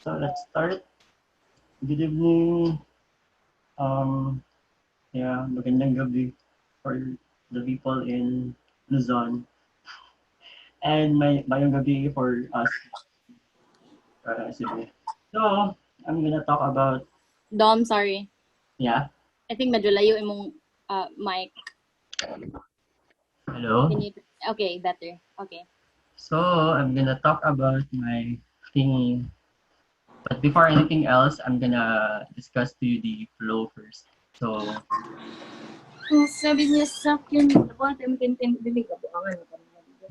So let's start. Good evening. Magandang gabi for the people in Luzon. And mayong gabi for us, Cebu. So, I'm gonna talk about, Dom, sorry. yeah, I think medyo layo imong mic. hello. Can you... Okay, better. Okay. So, I'm gonna talk about my thingy. But before anything else, I'm gonna discuss to you the flow first. So, Sabi niya sa akin, bibig abuangan.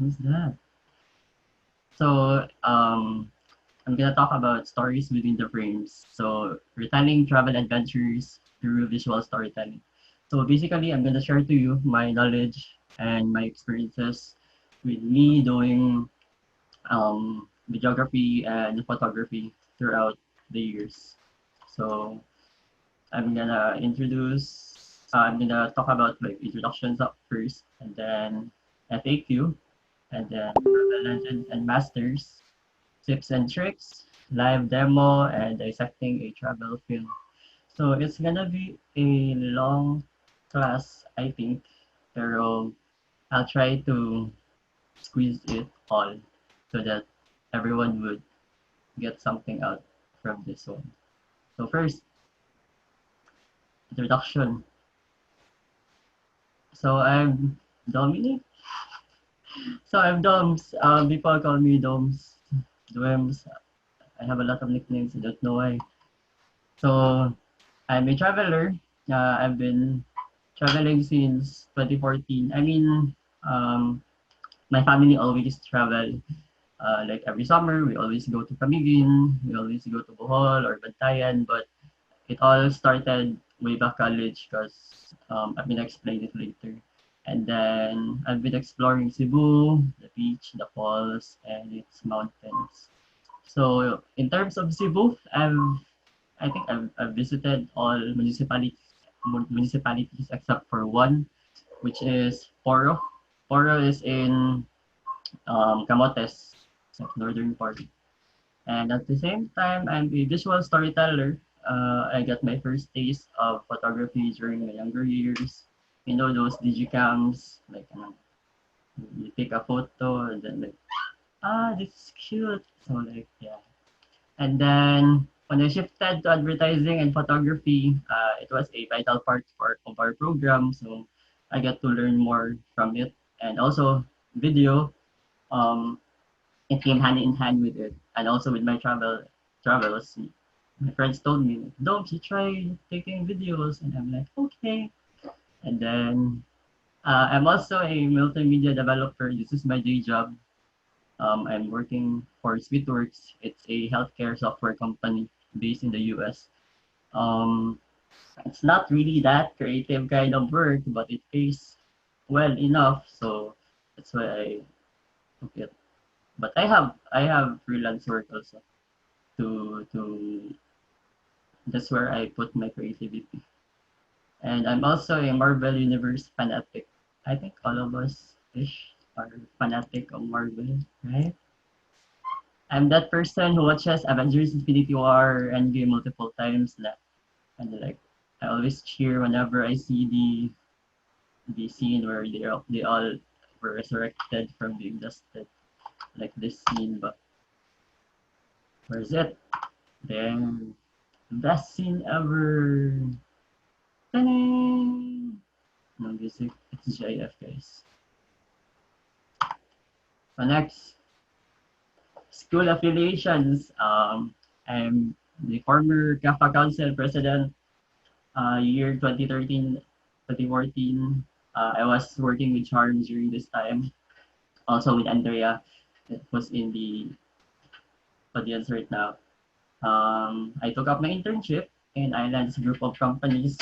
who's that? So, I'm gonna talk about stories within the frames. So, retelling travel adventures through visual storytelling. So, basically, I'm gonna share to you my knowledge and my experiences with me doing videography and photography throughout the years. So, I'm gonna talk about like introductions up first, and then FAQ, and then travel legends and masters, tips and tricks, live demo, and dissecting a travel film. So it's gonna be a long class, I think, pero I'll try to squeeze it all so that everyone would get something out from this one. So first, introduction. So I'm Dominic. So I'm Doms. People call me Doms, Dwems. I have a lot of nicknames. I don't know why. So I'm a traveler. I've been traveling since 2014. My family always travel. Like every summer, we always go to Camiguin, we always go to Bohol or Bantayan, but it all started way back college because I'm gonna explain it later. And then I've been exploring Cebu, the beach, the falls, and its mountains. So in terms of Cebu, I've visited all municipalities except for one, which is Poro. Poro is in Camotes, like northern part. And at the same time, I'm a visual storyteller. I got my first taste of photography during my younger years. You know those digicams, like you take a photo and then like, this is cute. So like yeah. And then when I shifted to advertising and photography, it was a vital part of our program. So I got to learn more from it. And also video, um, it came hand in hand with it. And also with my travels. My friends told me, don't you try taking videos? And I'm like, okay. And then I'm also a multimedia developer. This is my day job. I'm working for Sweetworks. It's a healthcare software company based in the US. Um, it's not really that creative kind of work, but it pays well enough, so that's why I took it. But I have freelance work also. To That's where I put my creativity. And I'm also a Marvel Universe fanatic. I think all of us ish are fanatic of Marvel, right? I'm that person who watches Avengers Infinity War Endgame multiple times and like I always cheer whenever I see the scene where they all were resurrected from being dusted. Like this scene, but where's it? Damn. Best scene ever. Ta-da! No music. It's GIF guys. So next, school affiliations. I'm the former CAFA Council President year 2013, 2014, I was working with Charm during this time. Also with Andrea, that was in the audience right now. I took up my internship in Island's group of companies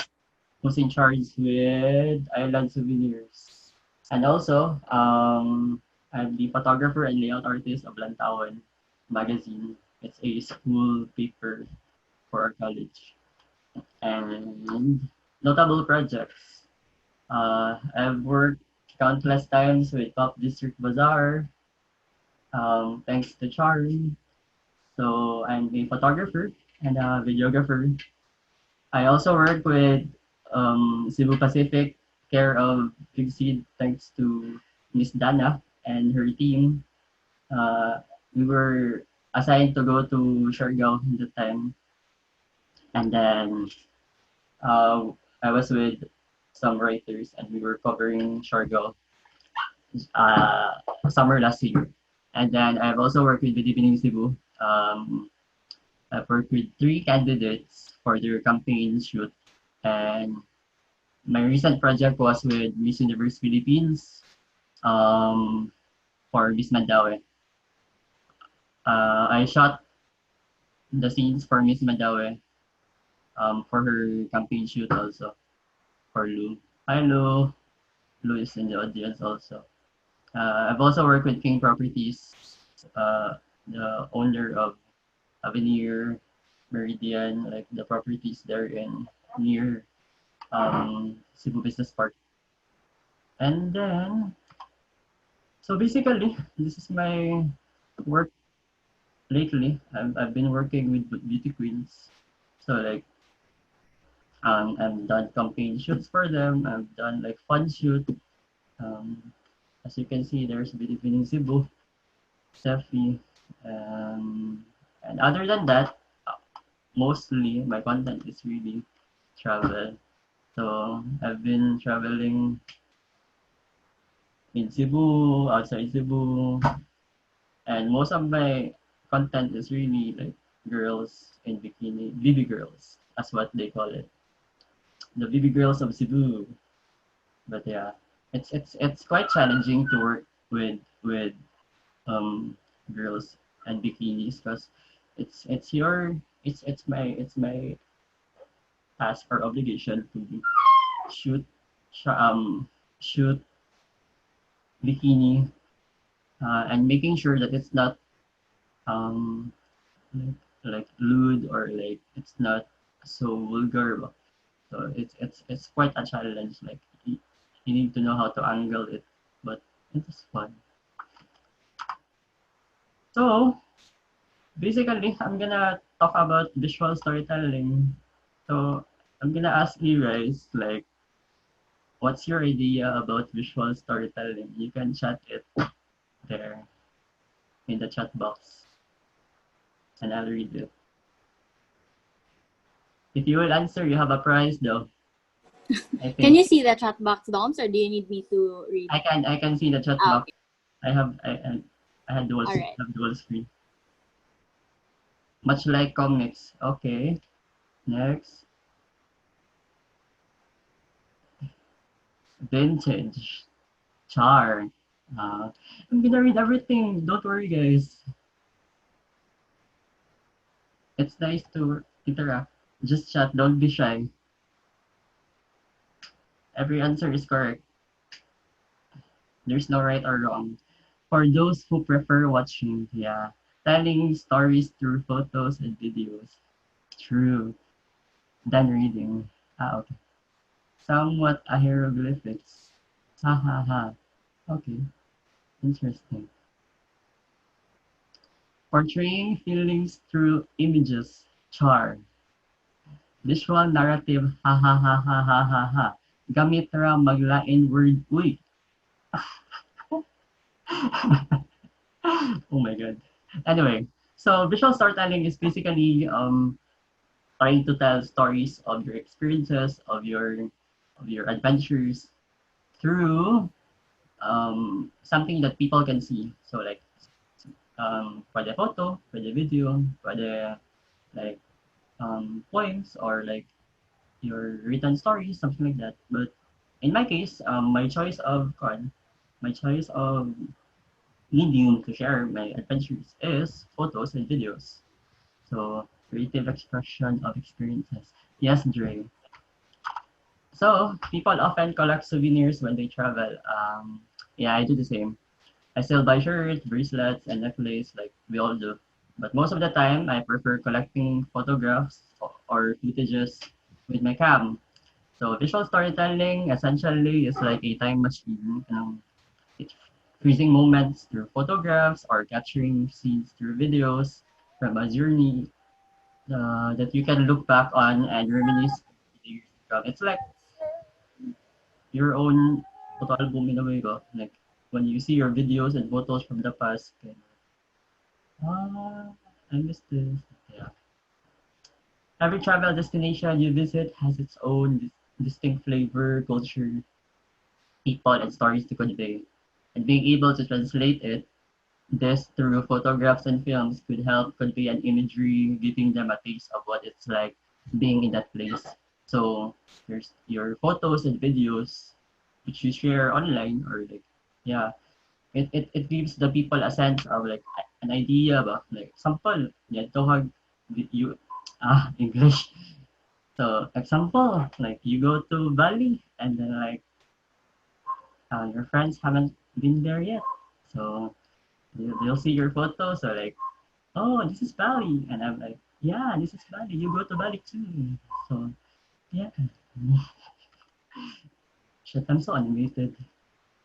who's in charge with Island Souvenirs. And also, I'm the photographer and layout artist of Lantawan magazine. It's a school paper for our college. And notable projects. I've worked countless times with Top District Bazaar, thanks to Charlie. So I'm a photographer and a videographer. I also work with Cebu Pacific, care of Big Seed, thanks to Miss Dana and her team. Uh, we were assigned to go to Siargao at the time, and then uh, I was with some writers, and we were covering Siargao uh, summer last year. And then I've also worked with Good Evening Cebu. I've worked with three candidates for their campaign shoot, and my recent project was with Miss Universe Philippines for Miss Mandaue. I shot the scenes for Miss Mandaue for her campaign shoot also for Lou. Hi Lou. Lou is in the audience also. I've also worked with King Properties, the owner of Avenir, Meridian, like the properties there in near Cebu Business Park. And then, so basically, this is my work lately. I've been working with beauty queens. So like, I've done campaign shoots for them. I've done like fun shoot. Um, as you can see, there's Beauty Queen in Cebu, Steffi. Um, and other than that, mostly my content is really travel. So I've been traveling in Cebu, outside Cebu, and most of my content is really like girls in bikini, BB girls, that's what they call it, the BB girls of Cebu. But yeah, it's quite challenging to work with um girls and bikinis because it's your it's my task or obligation to shoot shoot bikini and making sure that it's not um like, like lewd or like it's not so vulgar. So it's quite a challenge. Like you need to know how to angle it, but it is fun. So basically, I'm gonna talk about visual storytelling. So I'm gonna ask you guys like, what's your idea about visual storytelling? You can chat it there in the chat box, and I'll read it. If you will answer, you have a prize though. I Can think you see the chat box, Doms, or do you need me to read? I can see the chat box. Okay. I have I had dual All right. have dual screen. Much like comics. Okay. Next. Vintage. Char. I'm gonna read everything. Don't worry, guys. It's nice to interact. Just chat. Don't be shy. Every answer is correct. There's no right or wrong. For those who prefer watching, yeah, telling stories through photos and videos. True. Than reading. Okay. Somewhat a hieroglyphics. Ha ha ha. Okay. Interesting. Portraying feelings through images. Char. Visual narrative. Ha ha ha ha ha ha ha. Gamit ra maglain word. Uy. Oh my god. Anyway, so visual storytelling is basically trying to tell stories of your experiences, of your adventures through something that people can see. So like pwede photo, pwede video, pwede like poems or like your written stories, something like that. But in my case, my choice of medium to share my adventures is photos and videos. So creative expression of experiences. Yes, Dre. So people often collect souvenirs when they travel. Yeah, I do the same. I still buy shirts, bracelets, and necklace like we all do. But most of the time, I prefer collecting photographs or footages with my cam. So visual storytelling essentially is like a time machine. It's freezing moments through photographs or capturing scenes through videos. from a journey that you can look back on and reminisce the years to come. It's like your own photo album in a way, ba? Like when you see your videos and photos from the past, kind of, I miss this. Yeah. Every travel destination you visit has its own distinct flavor, culture, people, and stories to convey. And being able to translate this through photographs and films could help convey an imagery, giving them a taste of what it's like being in that place. So there's your photos and videos which you share online or like yeah, it gives the people a sense of like an idea about like example, yeah, to you English. So example, like you go to Bali and then like your friends haven't been there yet. So they'll see your photos so like, oh, this is Bali. And I'm like, yeah, this is Bali. You go to Bali too. So yeah. Shit, I'm so animated.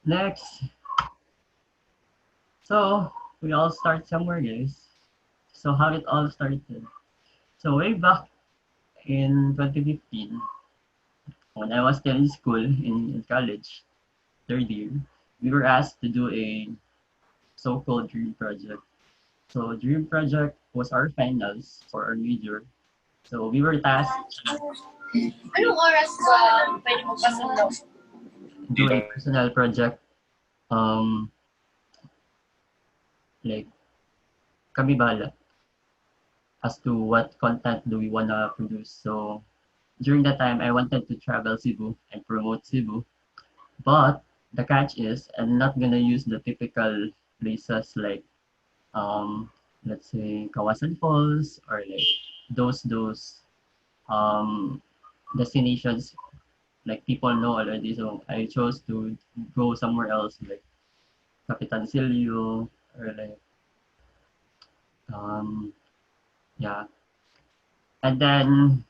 Next. So we all start somewhere, guys. So how it all started. So way back in 2015, when I was still in school, in college, third year, we were asked to do a so-called dream project. So dream project was our finals for our major. So we were tasked Anong oras ba pwede mo pasundo? to do a personal project. Um, like kami bahala as to what content do we wanna produce. So during that time, I wanted to travel Cebu and promote Cebu. But the catch is I'm not gonna use the typical places like let's say Kawasan Falls or like those um destinations like people know already. So I chose to go somewhere else like Capitan Silio or like um yeah. And then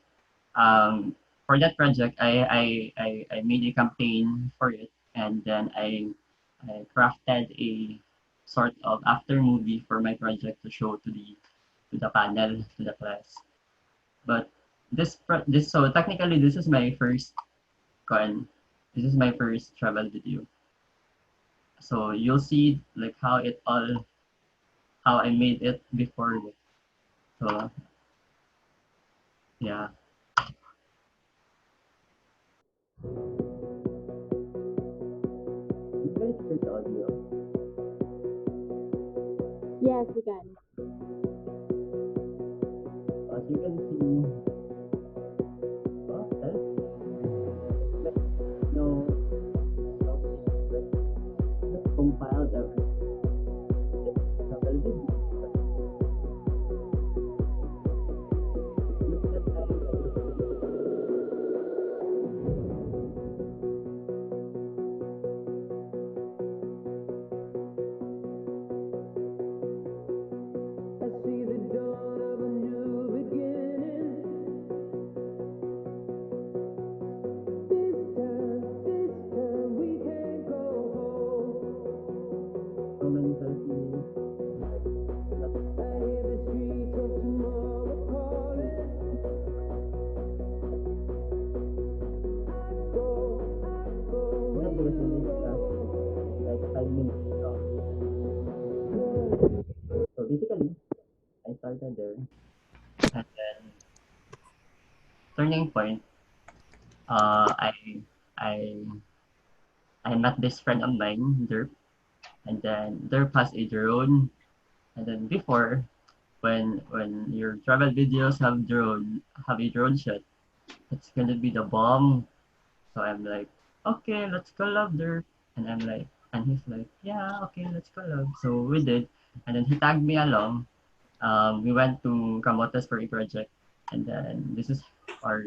for that project I made a campaign for it and then I crafted a sort of after movie for my project to show to the panel, to the class. But this so technically this is my first con this is my first travel video. So you'll see like how I made it before. So yeah. You guys heard the audio. Yes, we can. As you can see, that's like no just compiled everything. Travel video. Look at that I see the dawn of a new beginning. This time we can go so many selfies. home. I hear the streets of tomorrow calling. It's not because we missed like 5 minutes off. So basically, I started there, and then turning point. I I I met this friend of mine, Derp, and then Derp has a drone, and then before when your travel videos have a drone shot, it's gonna be the bomb. So I'm like, okay, let's collab there. And I'm like, and he's like, yeah, okay, let's collab. So we did. And then he tagged me along. We went to Camotes for a project. And then our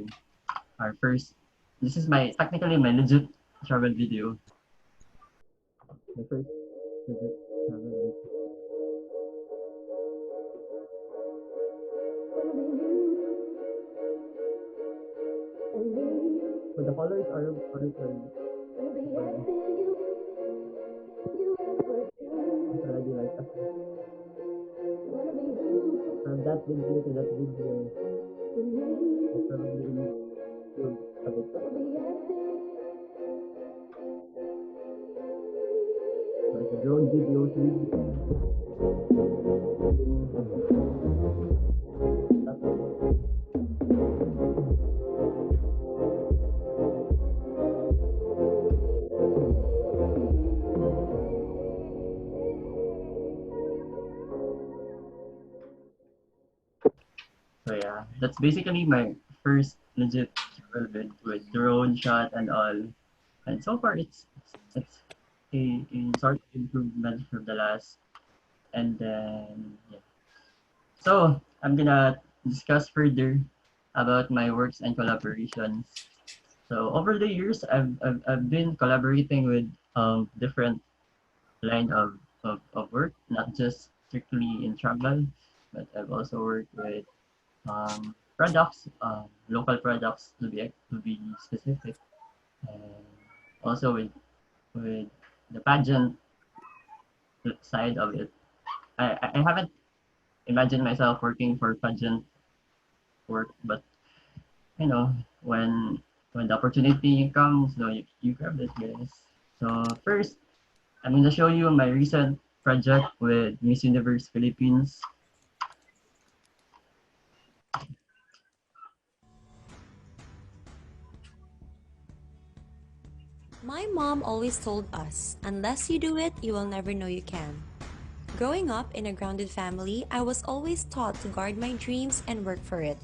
our first, this is my, technically my legit travel video. My first legit travel video. So the followers already like us. from that video to that video, I probably improved a bit. Like the drone videos, so yeah, that's basically my first legit travel with drone shot and all. And so far, it's a sort of improvement from the last. And then yeah. So I'm gonna discuss further about my works and collaborations. So over the years, I've been collaborating with different line of work, not just strictly in travel, but I've also worked with products, local products to be specific, and also with the pageant side of it. I haven't imagined myself working for pageant work, but you know when the opportunity comes, so you grab it, guys. So first, I'm gonna show you my recent project with Miss Universe Philippines. My mom always told us, unless you do it, you will never know you can. Growing up in a grounded family, I was always taught to guard my dreams and work for it.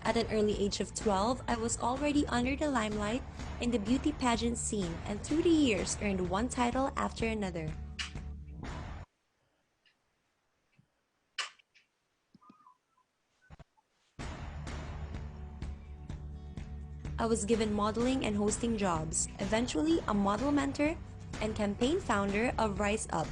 At an early age of 12, I was already under the limelight in the beauty pageant scene and through the years earned one title after another. I was given modeling and hosting jobs, eventually a model mentor and campaign founder of Rise Up,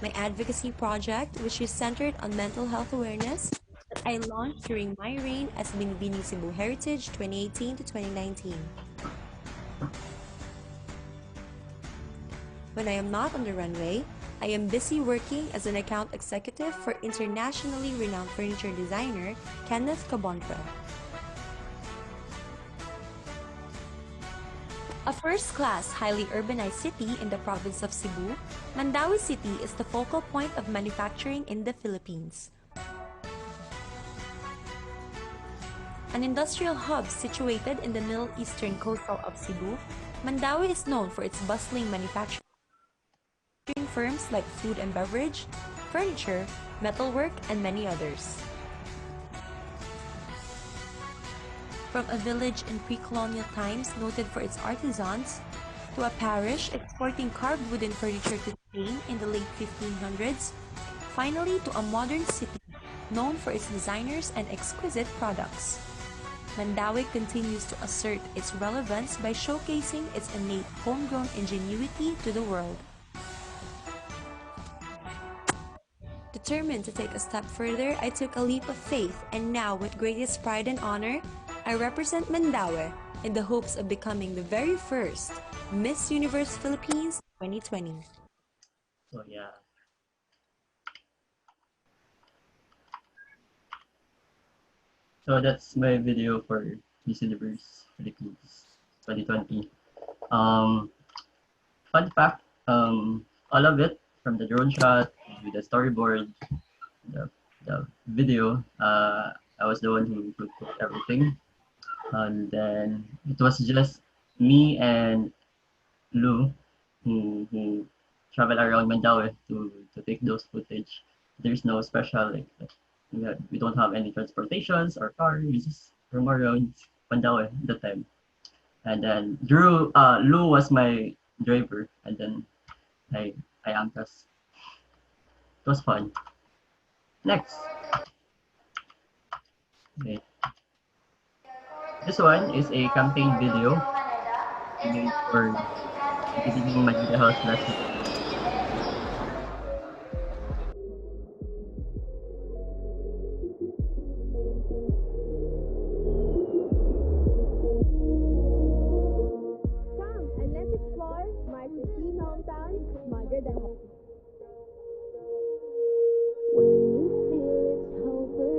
my advocacy project which is centered on mental health awareness that I launched during my reign as Binibini Cebu Heritage 2018 to 2019. When I am not on the runway, I am busy working as an account executive for internationally renowned furniture designer Kenneth Cabontra. A first-class, highly urbanized city in the province of Cebu, Mandaue City is the focal point of manufacturing in the Philippines. An industrial hub situated in the middle eastern coastal of Cebu, Mandaue is known for its bustling manufacturing firms like food and beverage, furniture, metalwork, and many others. From a village in pre-colonial times noted for its artisans, to a parish exporting carved wooden furniture to Spain in the late 1500s, finally to a modern city known for its designers and exquisite products. Mandaue continues to assert its relevance by showcasing its innate homegrown ingenuity to the world. Determined to take a step further, I took a leap of faith, and now, with greatest pride and honor, I represent Mandaue in the hopes of becoming the very first Miss Universe Philippines 2020. So yeah. So that's my video for Miss Universe Philippines 2020. Um, Fun fact, all of it from the drone shot, the storyboard, the, the video, I was the one who took everything. And then it was just me and Lou who travel around Mandaue to take those footage. There's no special like we don't have any transportations or car. We just roam around Mandaue at the time. And then Lou was my driver, and then I I angkas. It was fun. Next, okay. This one is a campaign video made for giving mental health lessons. Come and let's explore my city hometown smarter than When you feel it's hopeless.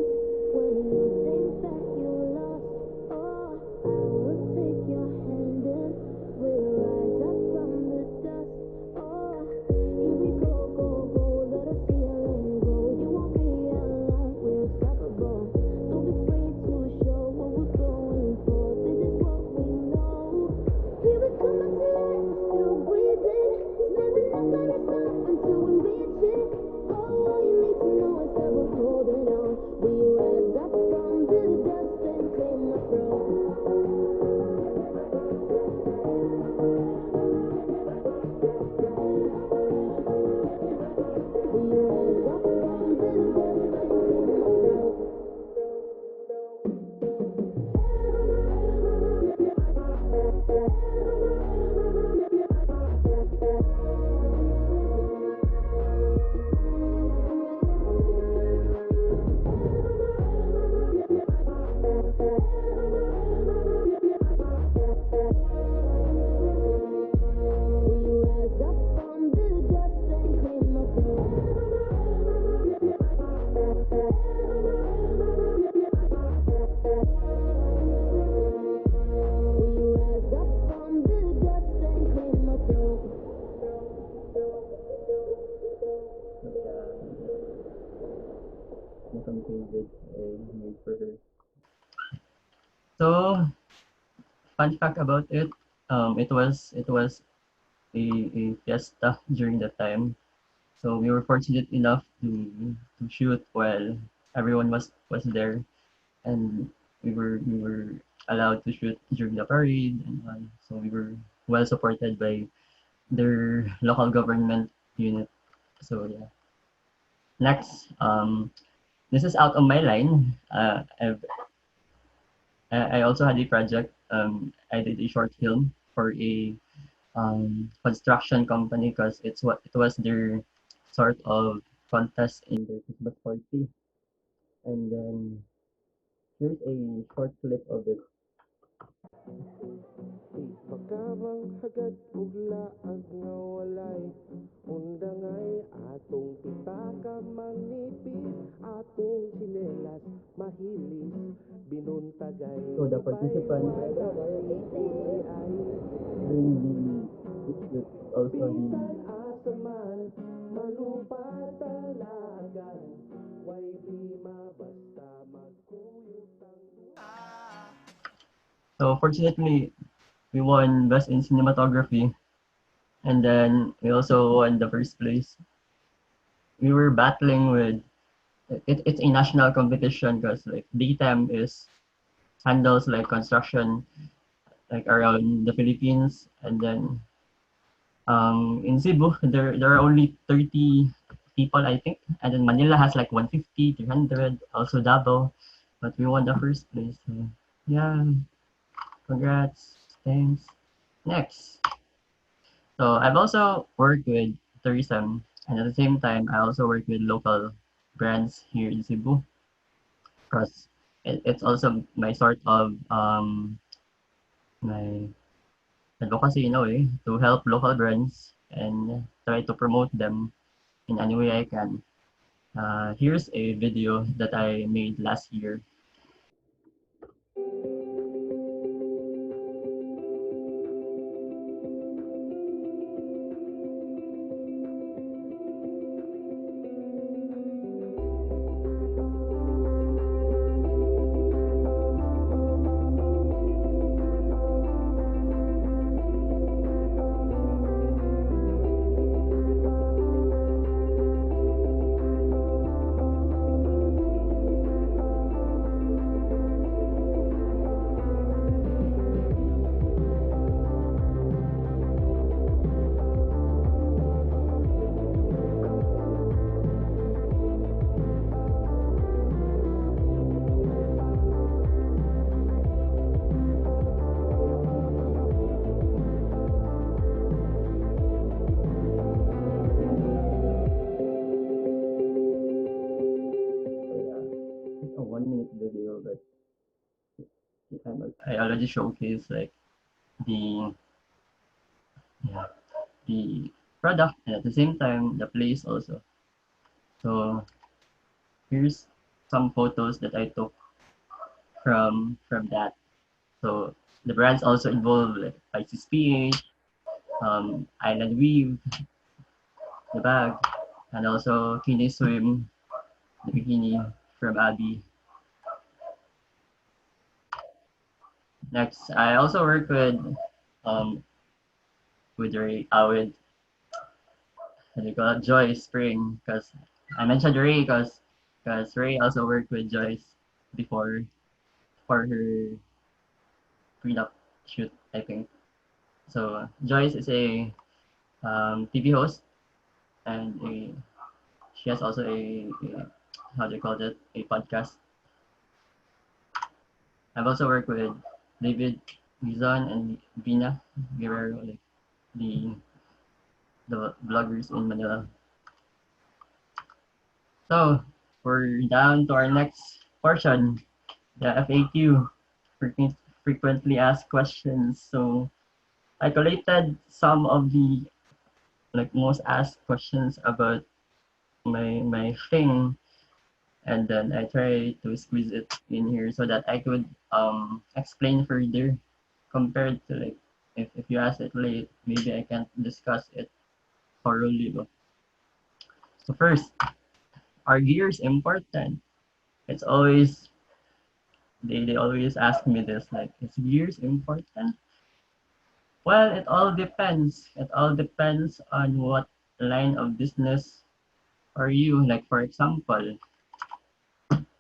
from COVID I made for her. So fun fact about it, it was a fiesta during that time. So we were fortunate enough to shoot while everyone was there, and we were allowed to shoot during the parade, and so we were well supported by their local government unit. So yeah. Next, this is out of my line. I also had a project. I did a short film for a construction company because it was their sort of contest in their Christmas party. And then here's a short clip of it. Ipakabang hagad ug laag nga walay undangay atong pitaka mangnipis atong sinelas mahilis binuntagay So the participants during the shoot also bisan the asa man malupad talagan way di mabasta magkuyot ang so fortunately we won best in cinematography, and then we also won the first place. We were battling with it's a national competition because like DTEM is handles like construction like around the Philippines, and then in Cebu there are only 30 people I think, and then Manila has like 150, 300, also Davao, but we won the first place. So yeah, congrats, thanks. Next, so I've also worked with tourism, and at the same time I also work with local brands here in Cebu because it's also my sort of my advocacy in a way to help local brands and try to promote them in any way I can. Here's a video that I made last year. So yeah, it's a 1 minute video, but I already showcased like the yeah, the product and at the same time the place also. So here's some photos that I took from that. So the brands also involved like Pisces PH, Island Weave, the bag, and also Kine Swim, the bikini from Abby. Next, I also work um Ray, with what do you call it, Joyce Spring, because I mentioned Ray because Ray also worked with Joyce before for her prenup shoot, I think. So Joyce is a TV host, and she has also a how do you call it, a podcast. I've also worked with David Gizon and Vina Guerrero, like the the vloggers in Manila. So we're down to our next portion, the FAQ, frequently asked questions. So I collated some of the like most asked questions about my thing, and then I try to squeeze it in here so that I could explain further compared to like if you ask it late, maybe I can't discuss it thoroughly. So first, are gears important? it's always they always ask me this, like, is gears important? Well, it all depends. It all depends on what line of business are you. Like, for example,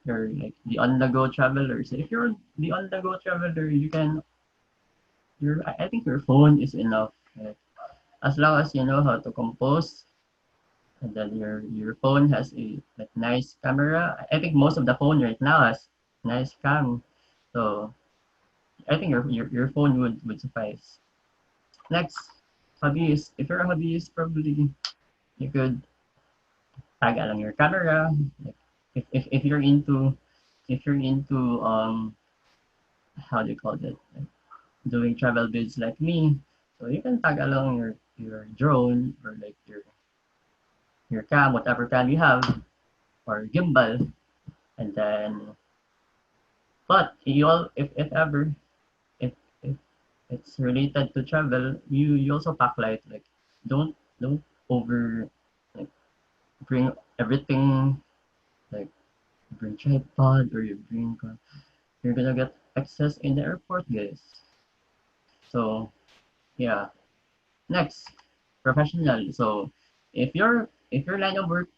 you're like the on-the-go traveler. So if you're the on-the-go traveler, you can I think your phone is enough. Like, as long as you know how to compose, and then your phone has a like nice camera. I think most of the phone right now has nice cam. So I think your phone would suffice. Next, hobbies. If you're a hobbyist, probably you could tag along your camera. Like if you're into how do you call it? Like doing travel vids like me. So you can tag along your drone or like your cam, whatever cam you have, or gimbal, and then but you all if ever if it's related to travel, you also pack light. Like don't over like bring everything like bring tripod or you bring you're gonna get access in the airport, guys. So yeah. Next, professional. So if your line of work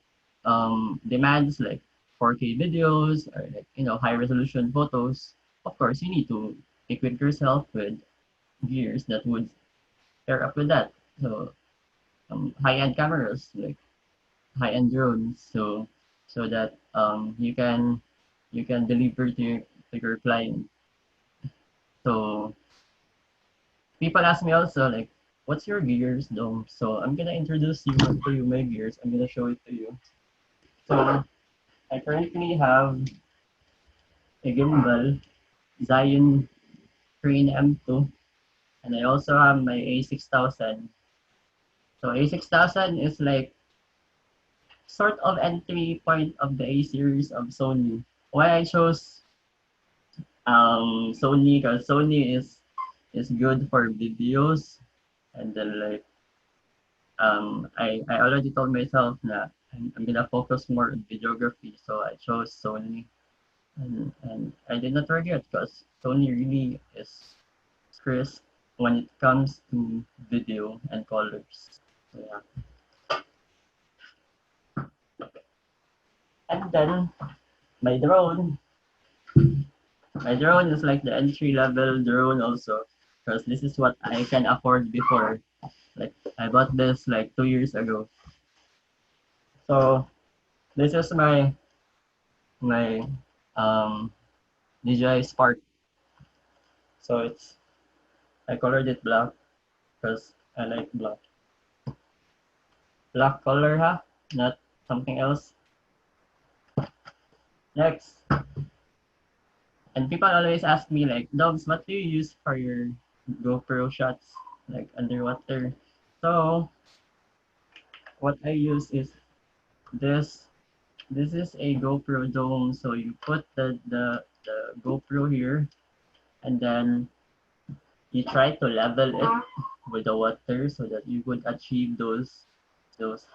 demands like 4K videos or like high resolution photos, of course you need to equip yourself with gears that would pair up with that. So high-end cameras like high-end drones, so that you can deliver to your client. So people ask me also like, what's your gears, Dom? So I'm gonna introduce to you my gears. I'm gonna show it to you. So I currently have a gimbal Zion Crane M2, and I also have my A6000. So A6000 is like sort of entry point of the A series of Sony. Why I chose Sony, because Sony is good for videos, and then like I already told myself that I'm gonna focus more on videography, so I chose Sony, and I did not regret because Sony really is crisp when it comes to video and colors. So, yeah, and then my drone, my drone is like the entry level drone also, because this is what I can afford before. Like I bought this like 2 years ago, so this is my um DJI Spark. So I colored it black because I like black. Black color, huh? Not something else. Next. And people always ask me like, Dogs, what do you use for your GoPro shots? Like underwater. So what I use is this. This is a GoPro dome. So you put the GoPro here, and then you try to level it with the water so that you would achieve those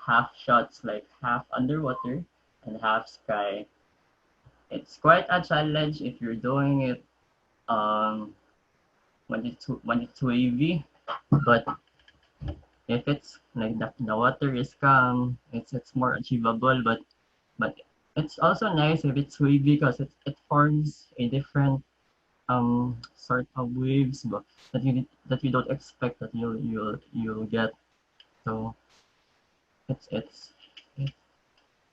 half shots, like half underwater and half sky. It's quite a challenge if you're doing it um when it's wavy, but if it's like the water is calm, it's more achievable. But it's also nice if it's wavy because it forms a different sort of waves, but that you don't expect that you'll get. So it's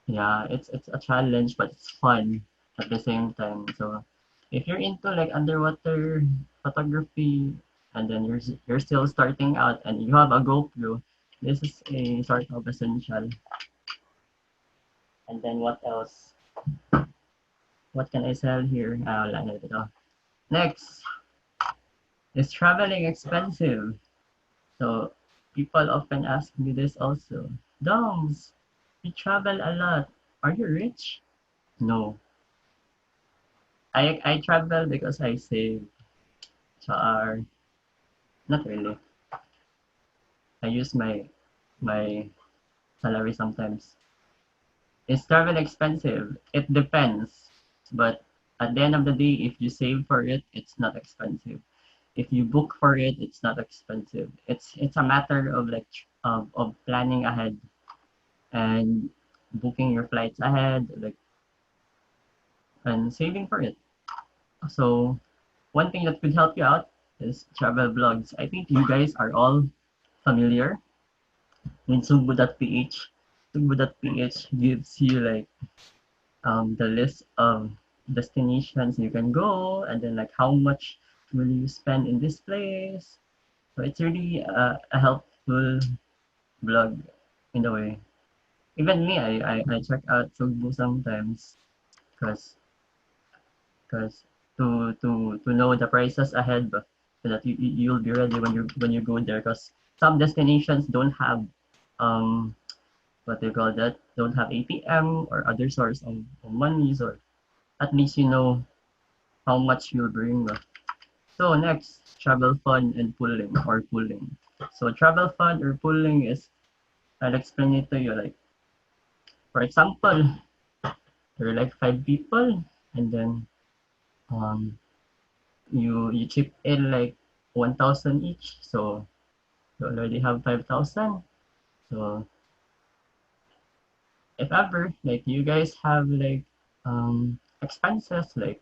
yeah, it's a challenge, but it's fun at the same time. So if you're into like underwater photography, and then you're still starting out and you have a GoPro, this is a sort of essential. And then what else? What can I sell here? Wala na dito. Next, is traveling expensive? So people often ask me this also. Doms, you travel a lot. Are you rich? No. I travel because I save. Char. Not really. I use my salary sometimes. Is travel expensive? It depends. But at the end of the day, if you save for it, it's not expensive. If you book for it, it's not expensive. It's a matter of like of planning ahead and booking your flights ahead, like and saving for it. So one thing that could help you out is travel blogs. I think you guys are all familiar with Sugbo.ph. Sugbo.ph gives you like the list of destinations you can go and then like how much will you spend in this place. So it's really a helpful blog in a way. Even me, I check out Sugbo sometimes because because to know the prices ahead but so that you'll be ready when you go there because some destinations don't have um what they call that don't have ATM or other source of money so at least you know how much you'll bring. So next, travel fund and pooling. So travel fund or pooling is I'll explain it to you like for example there are like 5 people and then um you chip in like 1,000 each so you already have 5,000. So if ever like you guys have like expenses like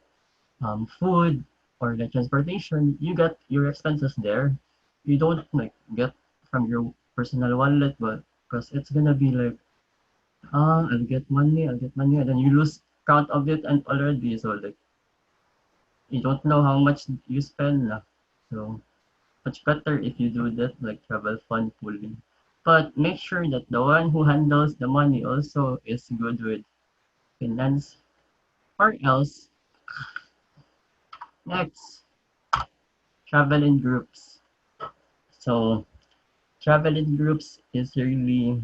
food or like transportation, you get your expenses there. You don't like get from your personal wallet, but because it's gonna be like, I'll get money, and then you lose count of it and already. So like you don't know how much you spend. So much better if you do that like travel fund pooling. But make sure that the one who handles the money also is good with finance or else. Next, travel in groups. So travel in groups is really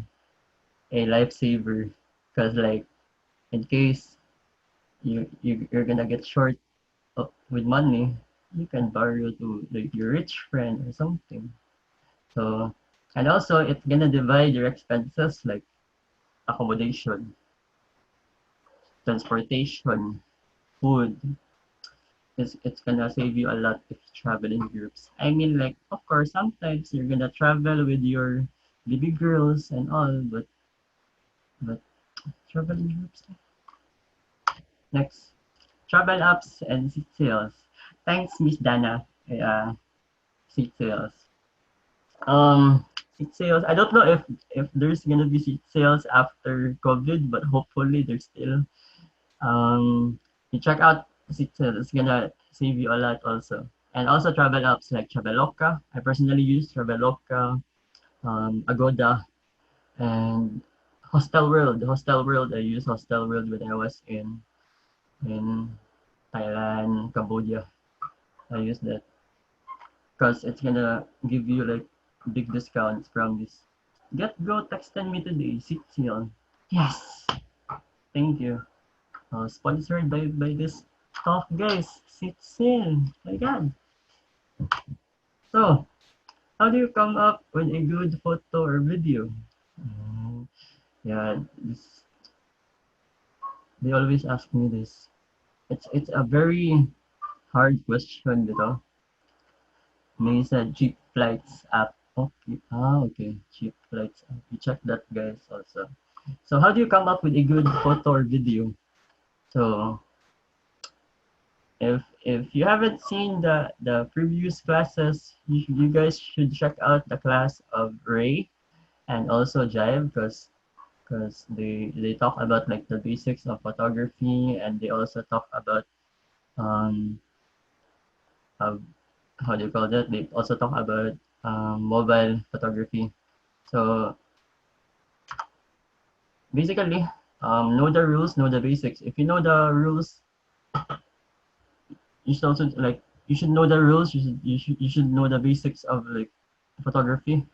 a lifesaver because like in case you're gonna get short with money, you can borrow to like your rich friend or something. So and also it's gonna divide your expenses like accommodation, transportation, food. It's gonna save you a lot if you travel in groups. I mean like of course sometimes you're gonna travel with your baby girls and all, but travel in groups. Next, travel apps and seat sales. Thanks, Miss Dana. Seat sales. Seat sales. I don't know if there's gonna be seat sales after COVID, but hopefully there's still. You check out seat sales. It's gonna save you a lot also. And also travel apps like Traveloka. I personally use Traveloka, Agoda, and Hostel World. Hostel World. I use Hostel World when I was in Thailand, Cambodia. I use that because it's gonna give you like big discounts from this. Get Go texted me today, seat sale. Yes, thank you. Sponsored by this talk, guys. Seat sale. My God. So, how do you come up with a good photo or video? Mm, yeah, they always ask me this. It's a very hard question, you know. May said cheap flights app. Okay. Okay. Cheap flights app. You check that, guys, also. So how do you come up with a good photo or video? So if you haven't seen the previous classes, you guys should check out the class of Ray and also Jive because they talk about like the basics of photography and they also talk about um uh, how do you call that? They also talk about mobile photography. So basically, know the rules, know the basics. If you know the rules, you should also like you should know the rules. You should know the basics of like photography.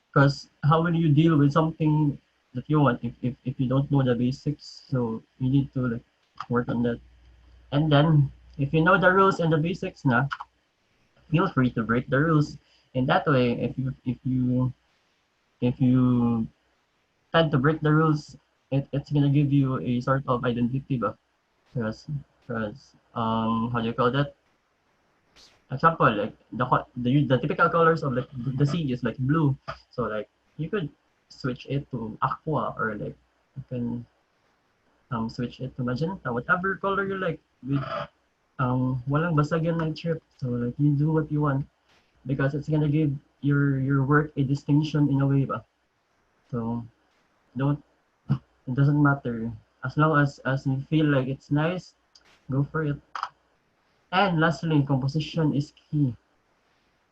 Because how will you deal with something that you want if you don't know the basics? So you need to like work on that. And then if you know the rules and the basics now, feel free to break the rules. In that way, if you tend to break the rules, it's gonna give you a sort of identity ba? Yes. because how do you call that? Example, like the typical colors of like the sea is like blue, so like you could switch it to aqua, or like you can switch it to magenta, whatever color you like. With walang basag yan ng trip, so like you do what you want because it's gonna give your work a distinction in a way, ba? So don't it doesn't matter as long as you feel like it's nice, go for it. And lastly, composition is key.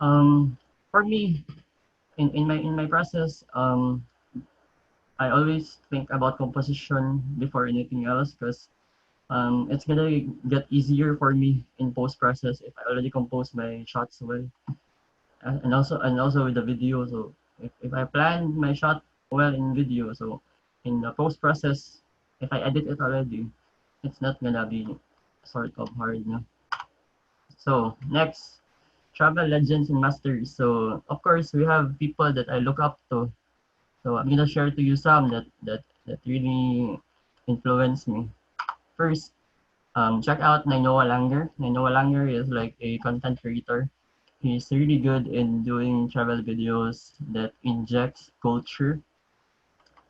For me, in my process, I always think about composition before anything else because it's gonna get easier for me in post process if I already compose my shots well, and also with the video. So if I plan my shot well in video, so in the post process, if I edit it already, it's not gonna be sort of hard, no? So next, travel legends and masters. So of course we have people that I look up to. So I'm gonna share to you some that really influenced me. First, check out Nainoa Langer. Nainoa Langer is like a content creator. He's really good in doing travel videos that injects culture.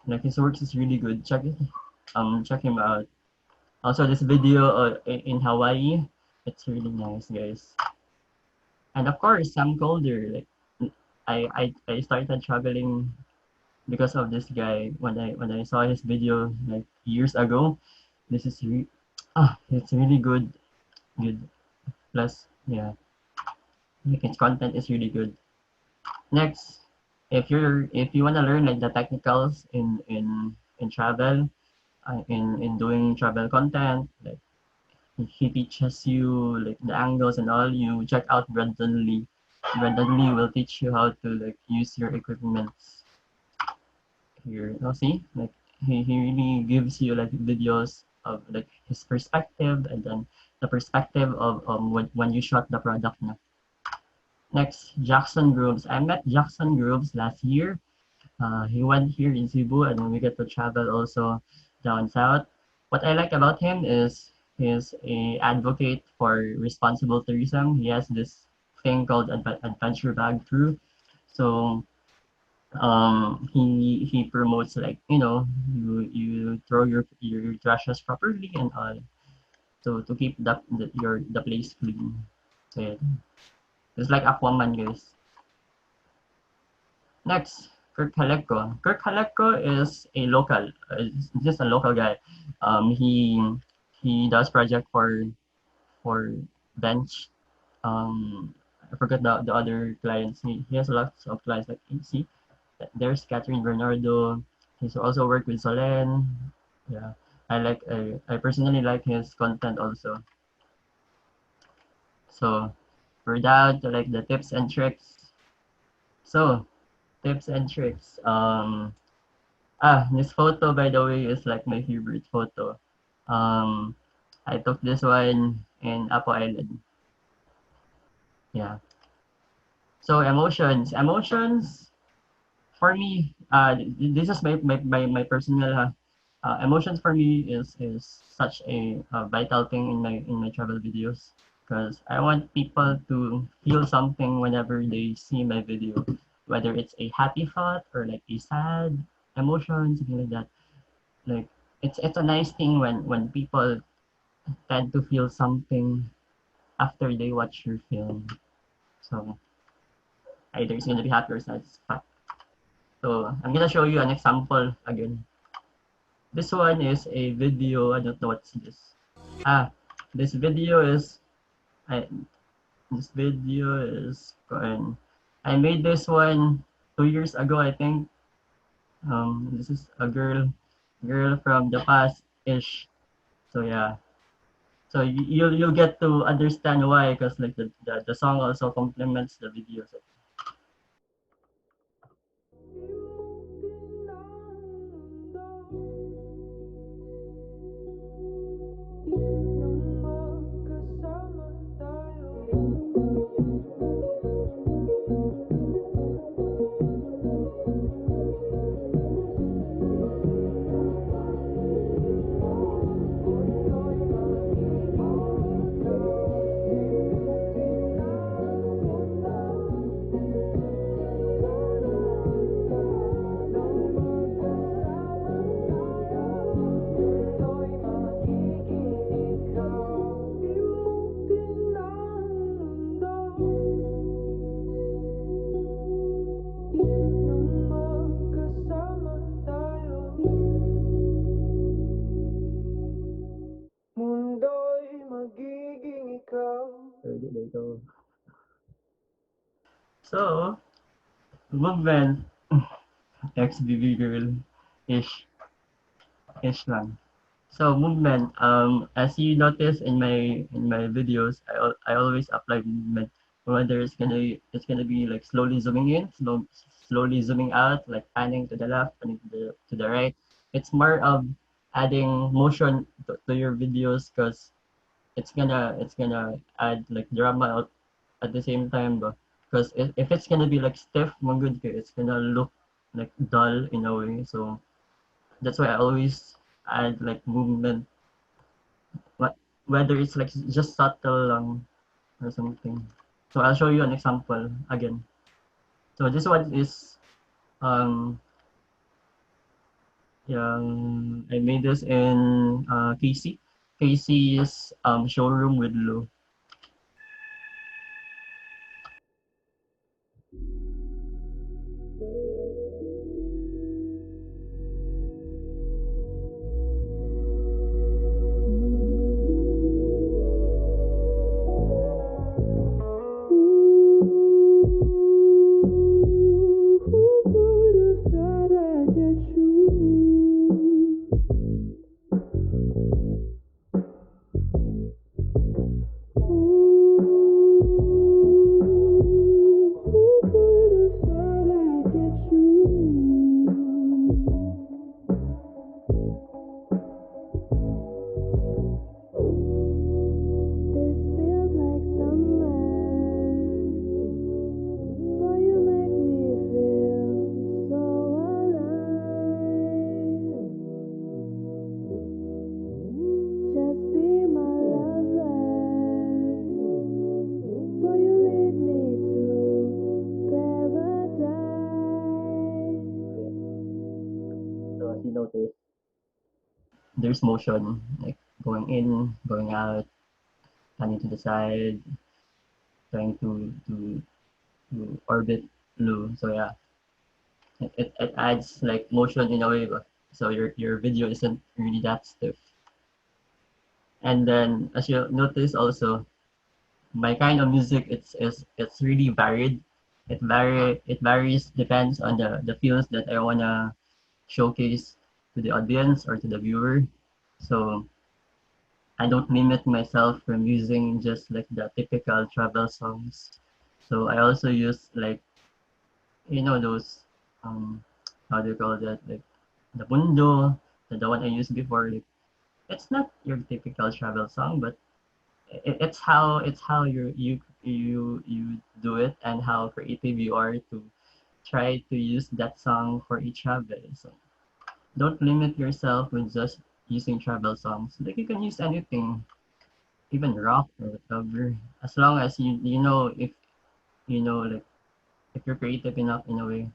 Like his works is really good. Check him out. Also, this video in Hawaii, it's really nice, guys. And of course, Sam Calder. Like I started traveling because of this guy when I saw his video like years ago. This is it's really good. Plus, yeah, its content is really good. Next, if you wanna learn like the technicals in travel, in doing travel content, like he teaches you like the angles and all. You check out Brandon Lee. Brandon Lee will teach you how to like use your equipment here. You see, like he really gives you like videos of like his perspective and then the perspective of when you shot the product na. Next, Jackson Groves. I met Jackson Groves last year. He went here in Cebu and then we get to travel also down south. What I like about him is he's a advocate for responsible tourism. He has this thing called Adventure Bag Crew. So he promotes like you throw your trashes properly and all, so to keep the place clean. So yeah, it's like Aquaman, guys. Next, Kirk Haleko. Kirk Haleko is a local, just a local guy. He does project for Bench. I forgot the other clients. He has lots of clients like AC. There's Catherine Bernardo. He's also worked with Solen. Yeah, I personally like his content also. So we're down to like the tips and tricks. So tips and tricks. This photo by the way is like my favorite photo. Um, I took this one in Apo Island. Yeah. So emotions for me. This is my personal. Emotions for me is such a vital thing in my travel videos because I want people to feel something whenever they see my video, whether it's a happy thought or like a sad emotion, something like that. Like it's a nice thing when people tend to feel something after they watch your film. So either it's gonna be happy or sad. So I'm gonna show you an example again. This one is a video. I don't know what's this. This video is I this video is I made this one 2 years ago, I think. This is a girl from the past ish. So yeah. So you'll get to understand why, because like the song also complements the video. So They go. So, movement, ex-BB girl, ish, ish lang. So movement, as you notice in my videos, I always apply movement. Whether it's gonna be like slowly zooming in, slowly zooming out, like panning to the left, panning to the right. It's more of adding motion to your videos because it's gonna add like drama out at the same time, but because if it's gonna be like stiff, good, it's gonna look like dull in a way. So that's why I always add like movement, what whether it's like just subtle or something. So I'll show you an example again. So this one is I made this in Casey's showroom with Lou. So as you notice, there's motion like going in, going out, turning to the side, trying to orbit Lou. So yeah, it adds like motion in a way, but so your video isn't really that stiff. And then as you notice also, my kind of music it's really varied. It varies depends on the feels that I wanna showcase to the audience or to the viewer. So I don't limit myself from using just like the typical travel songs. So I also use like those um how do you call that, like the Mundo, the one I used before. Like, it's not your typical travel song, but it's how you do it and how creative you are to try to use that song for each travel. So don't limit yourself with just using travel songs. Like you can use anything, even rock or whatever, as long as you know if like if you're creative enough in a way.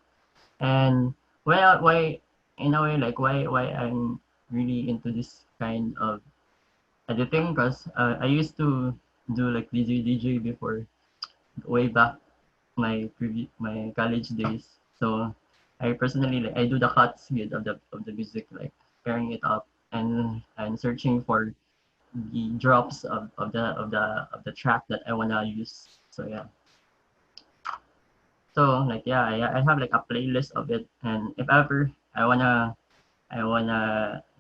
And why in a way like why I'm really into this kind of editing because I used to do like DJ before, way back my college days. So I personally like I do the cuts with of the music, like pairing it up and searching for the drops of the track that I wanna use. So yeah. So like yeah, I have like a playlist of it, and if ever I wanna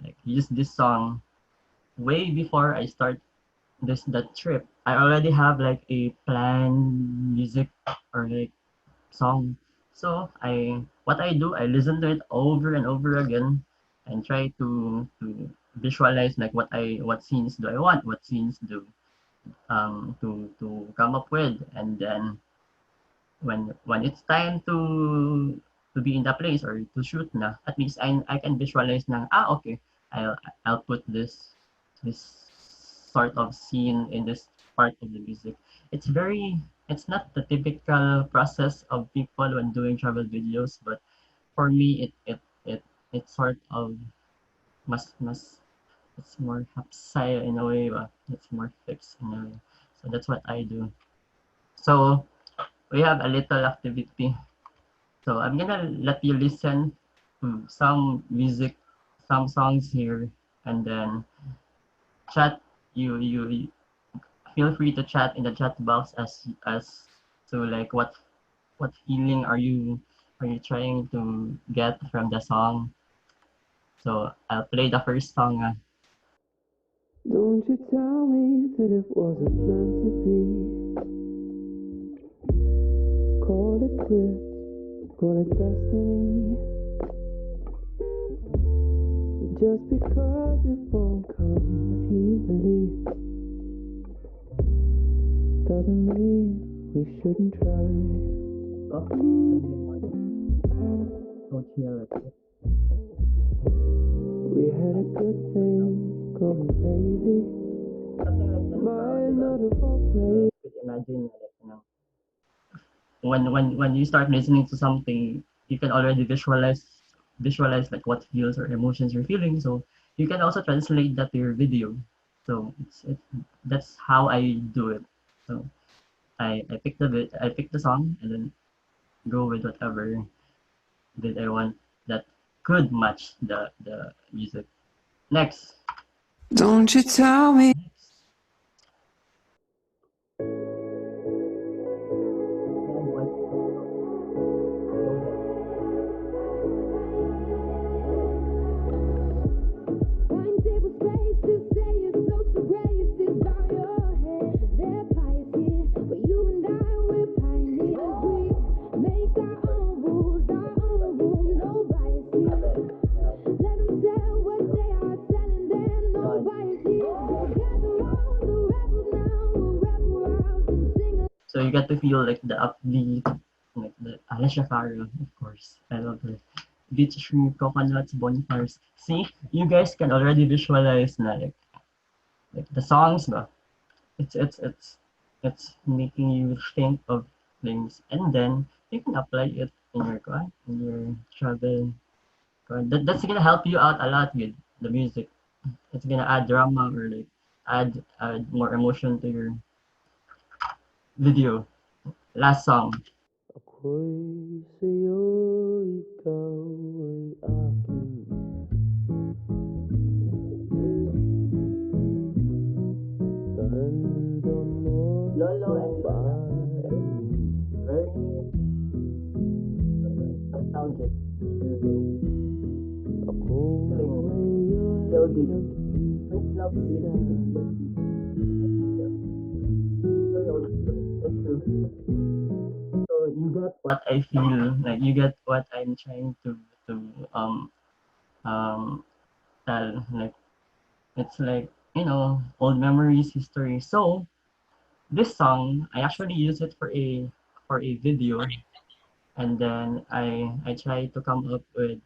like use this song way before I start that trip, I already have like a planned music or like song. So what I do, I listen to it over and over again and try to visualize like what scenes do I want, what scenes do to come up with, and then when it's time to be in the place or to shoot na, at least I can visualize na okay, I'll put this sort of scene in this part of the music. It's not the typical process of people when doing travel videos, but for me it sort of mas it's more hapsay in a way, but it's more fixed in a way. So that's what I do. So we have a little activity. So I'm gonna let you listen to some music, some songs here, and then chat. You feel free to chat in the chat box as to like what feeling are you trying to get from the song. So I'll play the first song. Don't you tell me that it wasn't meant to be. Call it quits, call it destiny. Just because it won't come easily doesn't mean we shouldn't try. Oh, so chill. We had a good thing going lazy. Something like that. Might not have always. Could imagine like when you start listening to something, you can already visualize like what feels or emotions you're feeling. So you can also translate that to your video. So that's how I do it. So I pick the song and then go with whatever that I want that could match the music. Next. Don't you tell me. Find table spaces, say your social graces, bow your head. They're pious here, but you and I, we're pioneers. We make our own rules, our own room, no bias here. Let them sell what they are selling, there no bias here. So gather round the rebels now, we'll rebel rouse and sing a So you get to feel like the upbeat, like the Alicia Cara, of course. I love her. Beach shrimp, coconuts, bonfires. See, you guys can already visualize na like the songs, ba? It's making you think of things, and then you can apply it in your in your travel. That's gonna help you out a lot with the music. It's gonna add drama or like add more emotion to your video. Last song. Ako'y sa'yo, ikaw ay akin. Tanda mo Lolo sa and panin. very nostalgic. Ako ngayon Melody. nag-iisa. First love That's true. So you get what I feel, like you get what I'm trying to um tell. Like it's like old memories, history. So this song I actually use it for a video, and then I try to come up with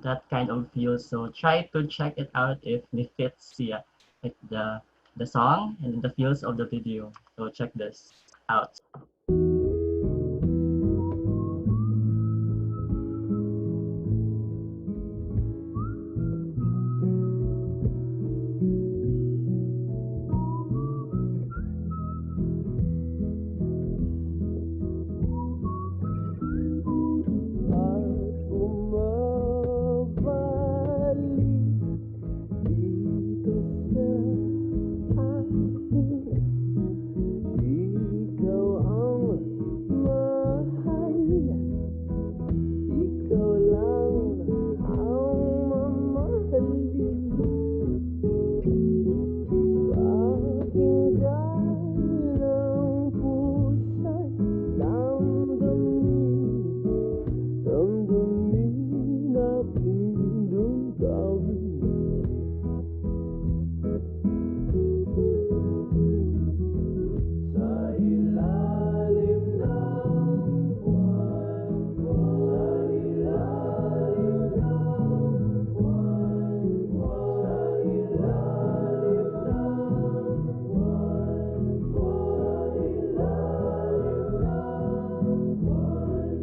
that kind of feel. So try to check it out if it fits, yeah, like the song and the feels of the video. So check this out. At bumabalik dito sa akin. Ikaw ang mahal, ikaw lang ang mamahalin. Pakinggan ang puso't damdamin, damdamin aking damdamin. Sa ilalim ng buwan, sa ilalim ng buwan, sa ilalim ng buwan,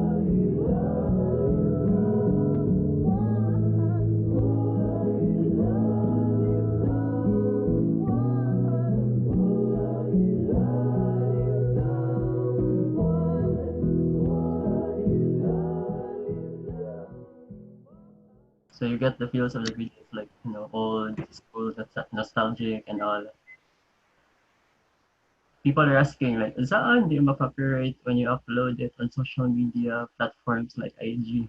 sa ilalim ng buwan, sa So you get the feels of the videos, like old school, that's nostalgic and all. people are asking like, saan do you copyright when you upload it on social media platforms like IG?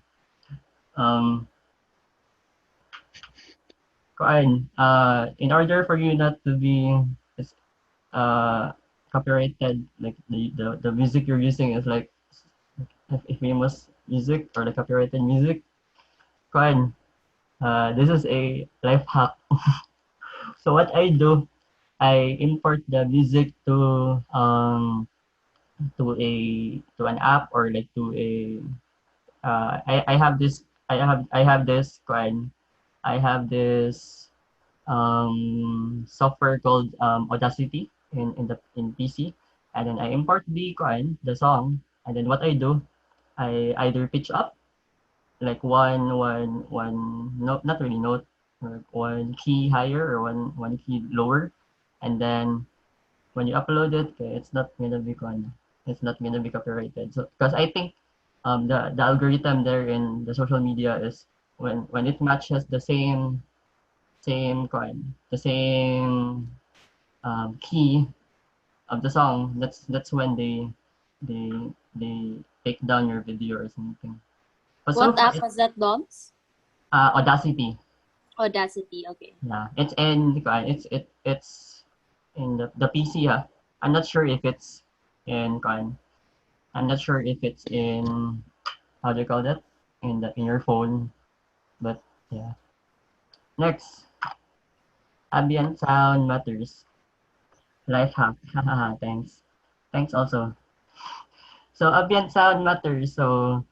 Um, in order for you not to be uh, copyrighted, like the music you're using is like if famous music or the copyrighted music, kuan, this is a life hack. So what I do, I import the music to an app or like to a I have this kuan, I have this software called Audacity in PC, and then I import the song, and then what I do, I either pitch up like one note, not really note, like one key higher or one key lower, and then when you upload it, okay, it's not gonna be copyrighted. So because I think the algorithm there in the social media is when it matches the the same key of the song, that's when they they take down your video or something. But so What far, app was that, Doms? Audacity, Audacity, okay. yeah, it's in the PC. I'm not sure if it's in I'm not sure if it's in how do you call that in your phone, but yeah. Next, ambient sound matters. Life hack. Haha, thanks. Thanks also. So ambient sound matters. So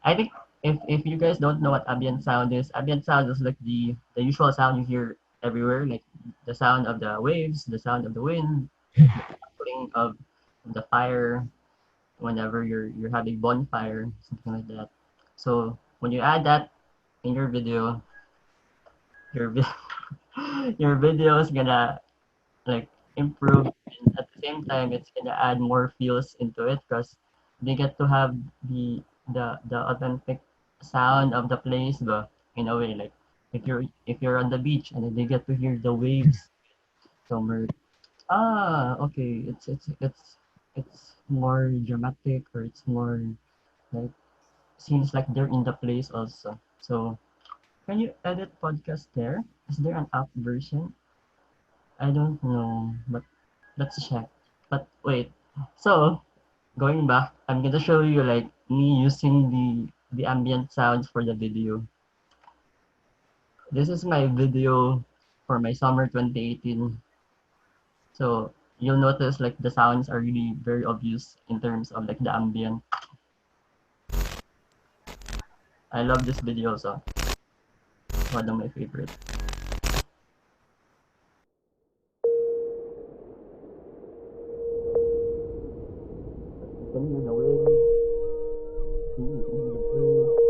I think if you guys don't know what ambient sound is like the usual sound you hear everywhere, like the sound of the waves, the sound of the wind, crackling of the fire whenever you're having bonfire, something like that. So when you add that in your video, your your video is gonna like improve, and at the same time it's gonna add more feels into it because they get to have the authentic sound of the place, but in a way like if you're on the beach and then they get to hear the waves somewhere. Okay, it's more dramatic, or it's more like seems like they're in the place also. So can you edit podcast there? Is there an app version? I don't know, but let's check. But wait, so going back, I'm gonna show you like me using the ambient sounds for the video. This is my video for my summer 2018. So you'll notice like the sounds are really very obvious in terms of like the ambient. I love this video, so one of my favorite. You can hear the wind, see, you can hear the birds.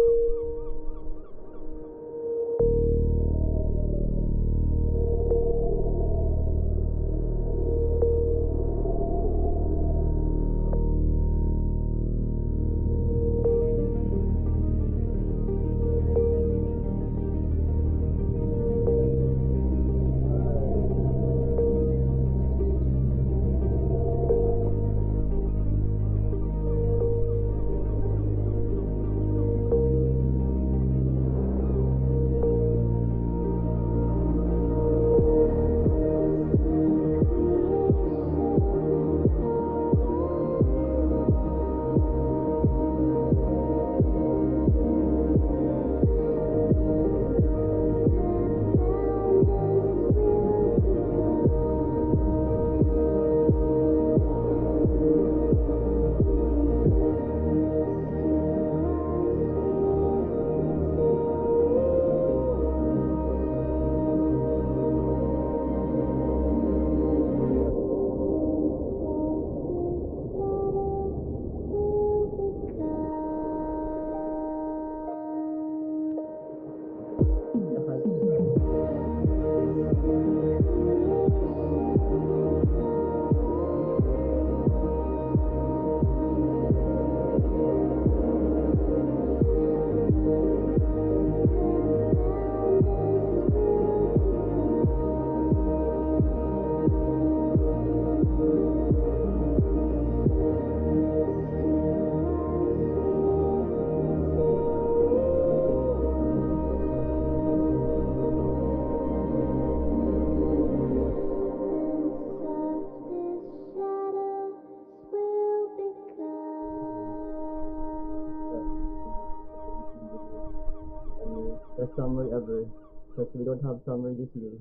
summer ever because we don't have summer this year.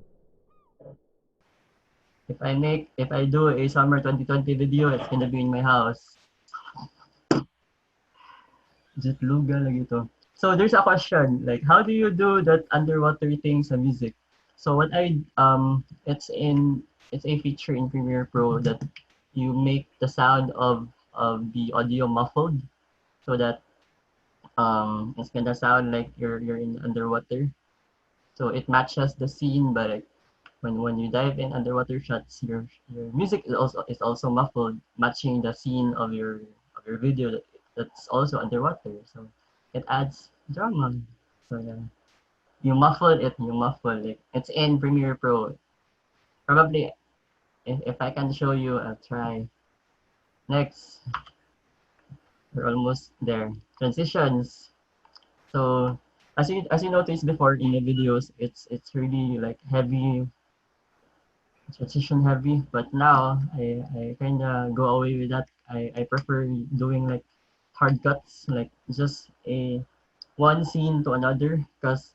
If I do a summer 2020 video, it's gonna be in my house. Just luga lagi to. So there's a question like, how do you do that underwater thing sa music? So what I it's a feature in Premiere Pro that you make the sound of the audio muffled so that it's gonna sound like you're in underwater. So it matches the scene, but like, when you dive in underwater shots, your music is also muffled, matching the scene of your video that's also underwater. So it adds drama. So yeah, you muffle it. It's in Premiere Pro. Probably if I can show you, I'll try. Next, we're almost there. Transitions. So as you noticed before in the videos, it's really like heavy, transition heavy, but now I kind of go away with that. I prefer doing like hard cuts, like just a one scene to another, because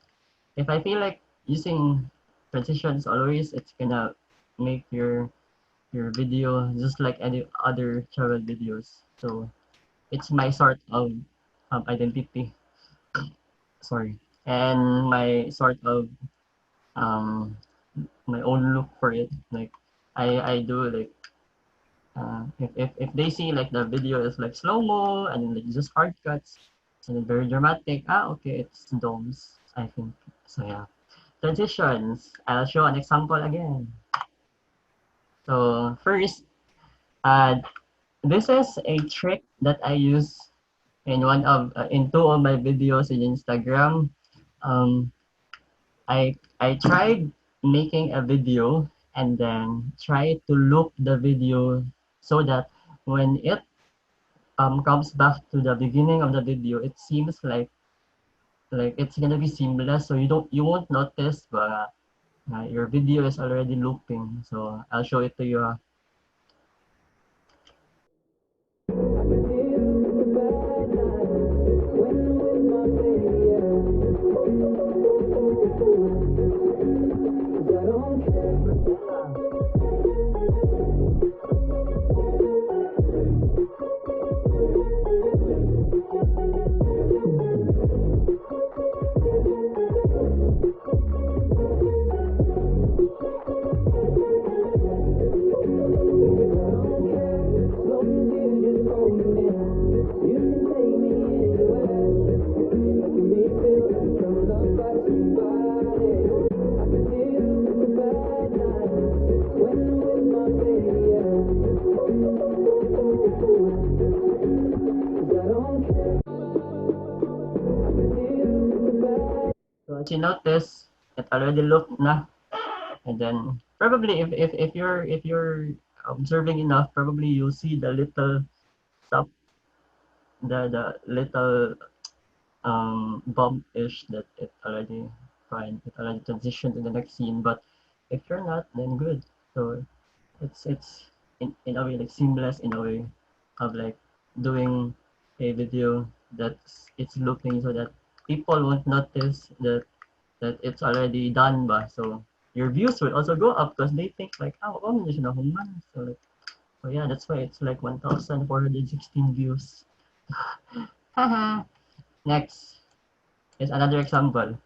if I feel like using transitions always, it's gonna make your video just like any other travel videos. So it's my sort of identity, sorry, and my sort of um my own look for it. Like I do like if they see like the video is like slow mo and like just hard cuts and then very dramatic, okay, it's domes, I think. So yeah. Transitions. I'll show an example again. So first, uh, this is a trick that I use in two of my videos in Instagram. Um, I tried making a video and then try to loop the video so that when it comes back to the beginning of the video, it seems like it's gonna be seamless, so you won't notice, but your video is already looping. So I'll show it to you. So as you notice, it already looped na. And then probably if you're observing enough, probably you'll see the little stuff, the little bump ish that it already fine. It already transitioned to the next scene. But if you're not, then good. So it's in a way like seamless in a way of like doing a video that's it's looping so that people won't notice that it's already done ba. So your views will also go up because they think like, oh, hindi siya nahuman. So like, so yeah, that's why it's like 1,416 views. Haha. Next is another example.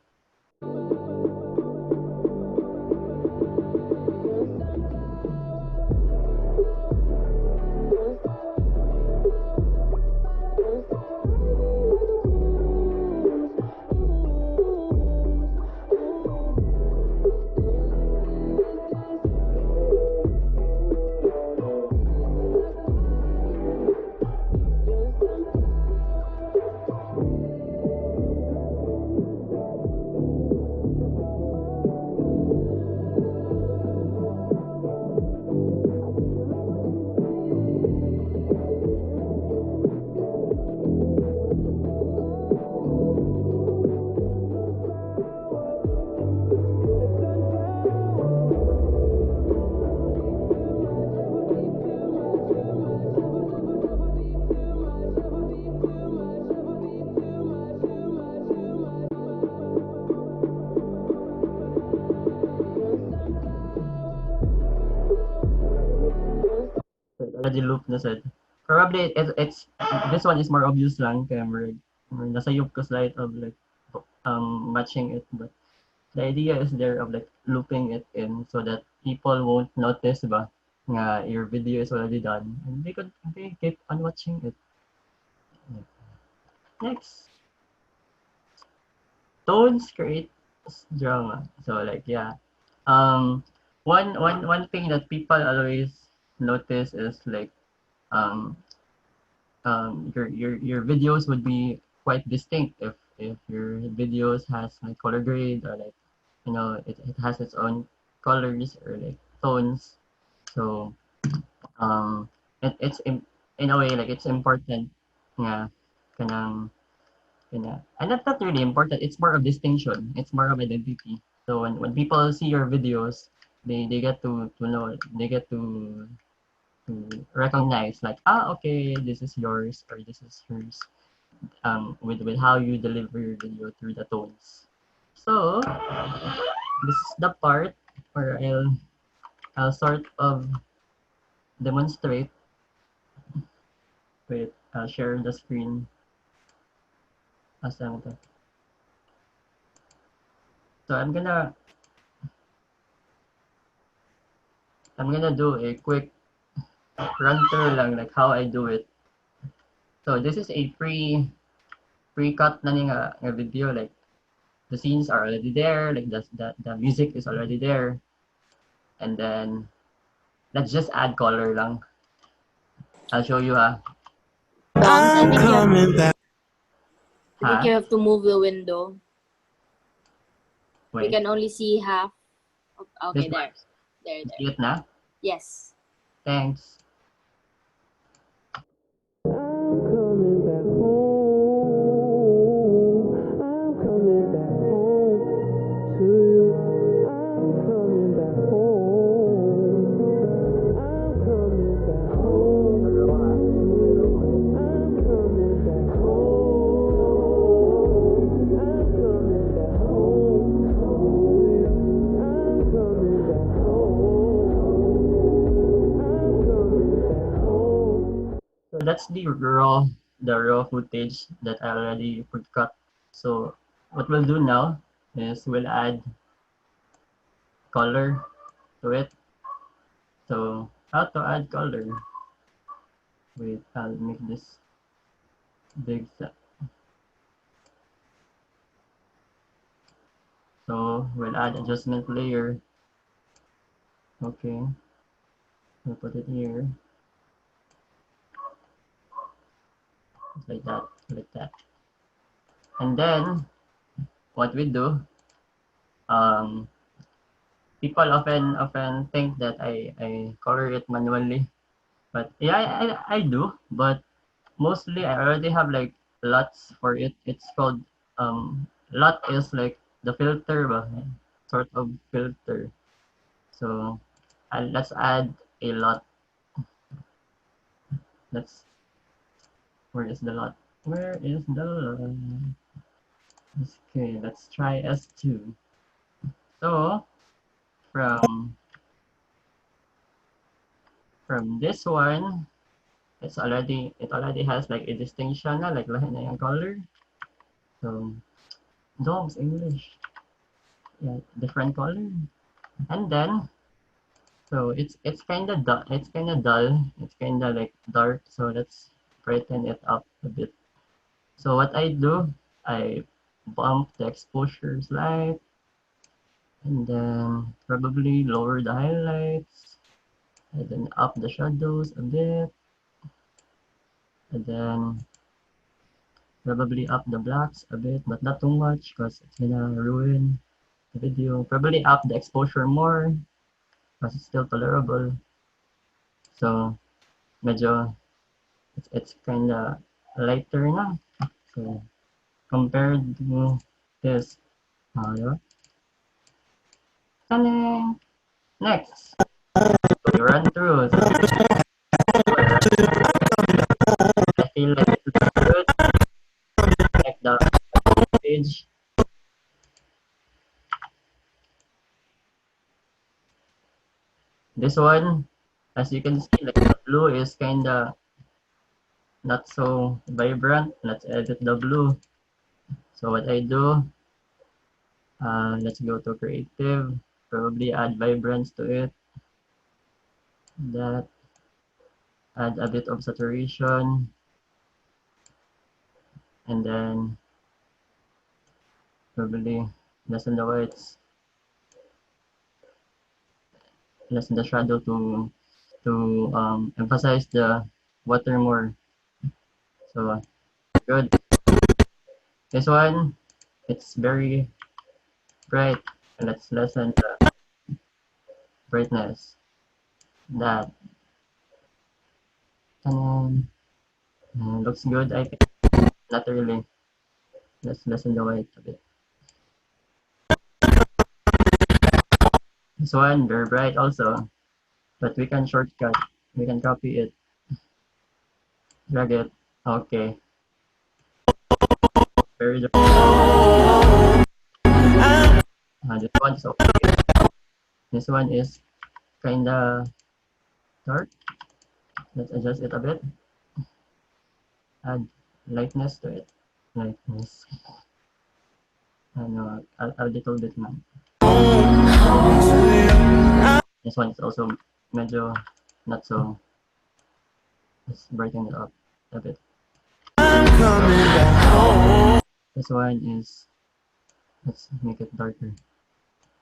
already loop na sad. Probably it's this one is more obvious lang kaya nasayop ko slight of like matching it, but the idea is there of like looping it in so that people won't notice ba nga your video is already done and they keep on watching it. Next, tones create drama. So like yeah, um, one thing that people always notice is like um your videos would be quite distinct if your videos has like color grade or like it has its own colors or like tones. So it's in a way like it's important nga kanang and that's not really important. It's more of distinction. It's more of identity. So when people see your videos, they get to know, they get to recognize like okay, this is yours or this is hers. With how you deliver your video through the tones. So this is the part where I'll sort of demonstrate. Wait, I'll share the screen. Asan to? So I'm gonna do a quick run through lang like how I do it. So this is a pre-cut na nga video, like the scenes are already there, like the music is already there, and then let's just add color lang. I'll show you Toms, I think ha. you have to move the window. We Wait, can only see half. Okay, this one. there. See it na? Yes. Thanks. I'm coming back home. I'm coming back home to you. I'm coming back home. I'm coming back home to you. I'm coming back home. I'm coming back home to you. I'm coming back home. I'm coming back home. So that's the raw footage that I already pre-cut. So what we'll do now is we'll add color to it. So how to add color? Wait, I'll make this big set. So we'll add adjustment layer. Okay, we'll put it here. Like that. And then what we do, um, people often think that I color it manually, but yeah, I do, but mostly I already have like lots for it. It's called lot is like the filter ba? Sort of filter. So let's add a lot. Let's where is the lot? Where is the lot? Okay, let's try S2. So from this one, it already has like a distinction na like lahat na yung color. So dogs English. Yeah, different color. And then so it's kind of dull. It's kind of dull. It's kind of like dark. So let's brighten it up a bit. So what I do, I bump the exposure slight, and then probably lower the highlights, and then up the shadows a bit, and then probably up the blacks a bit, but not too much because it's gonna ruin the video. Probably up the exposure more because it's still tolerable. So medyo it's kind of lighter na. So compared to this, diba? Taning! Next, so we run through. So I feel like it looks good. Like the page. This one, as you can see, like blue is kinda not so vibrant. Let's edit the blue. So what I do, let's go to creative, probably add vibrance to it. That add a bit of saturation, and then probably lessen the whites, lessen the shadow to emphasize the water more. So good. This one, it's very bright. Let's lessen the brightness. That looks good, I think. Not really. Let's lessen the white a bit. This one, very bright also, but we can shortcut. We can copy it, drag it. Okay, very this one is okay. This one is kinda dark. Let's adjust it a bit. Add lightness to it. Lightness. And a little bit man. This one is also medyo not so. Let's brighten it up a bit. This one is, let's make it darker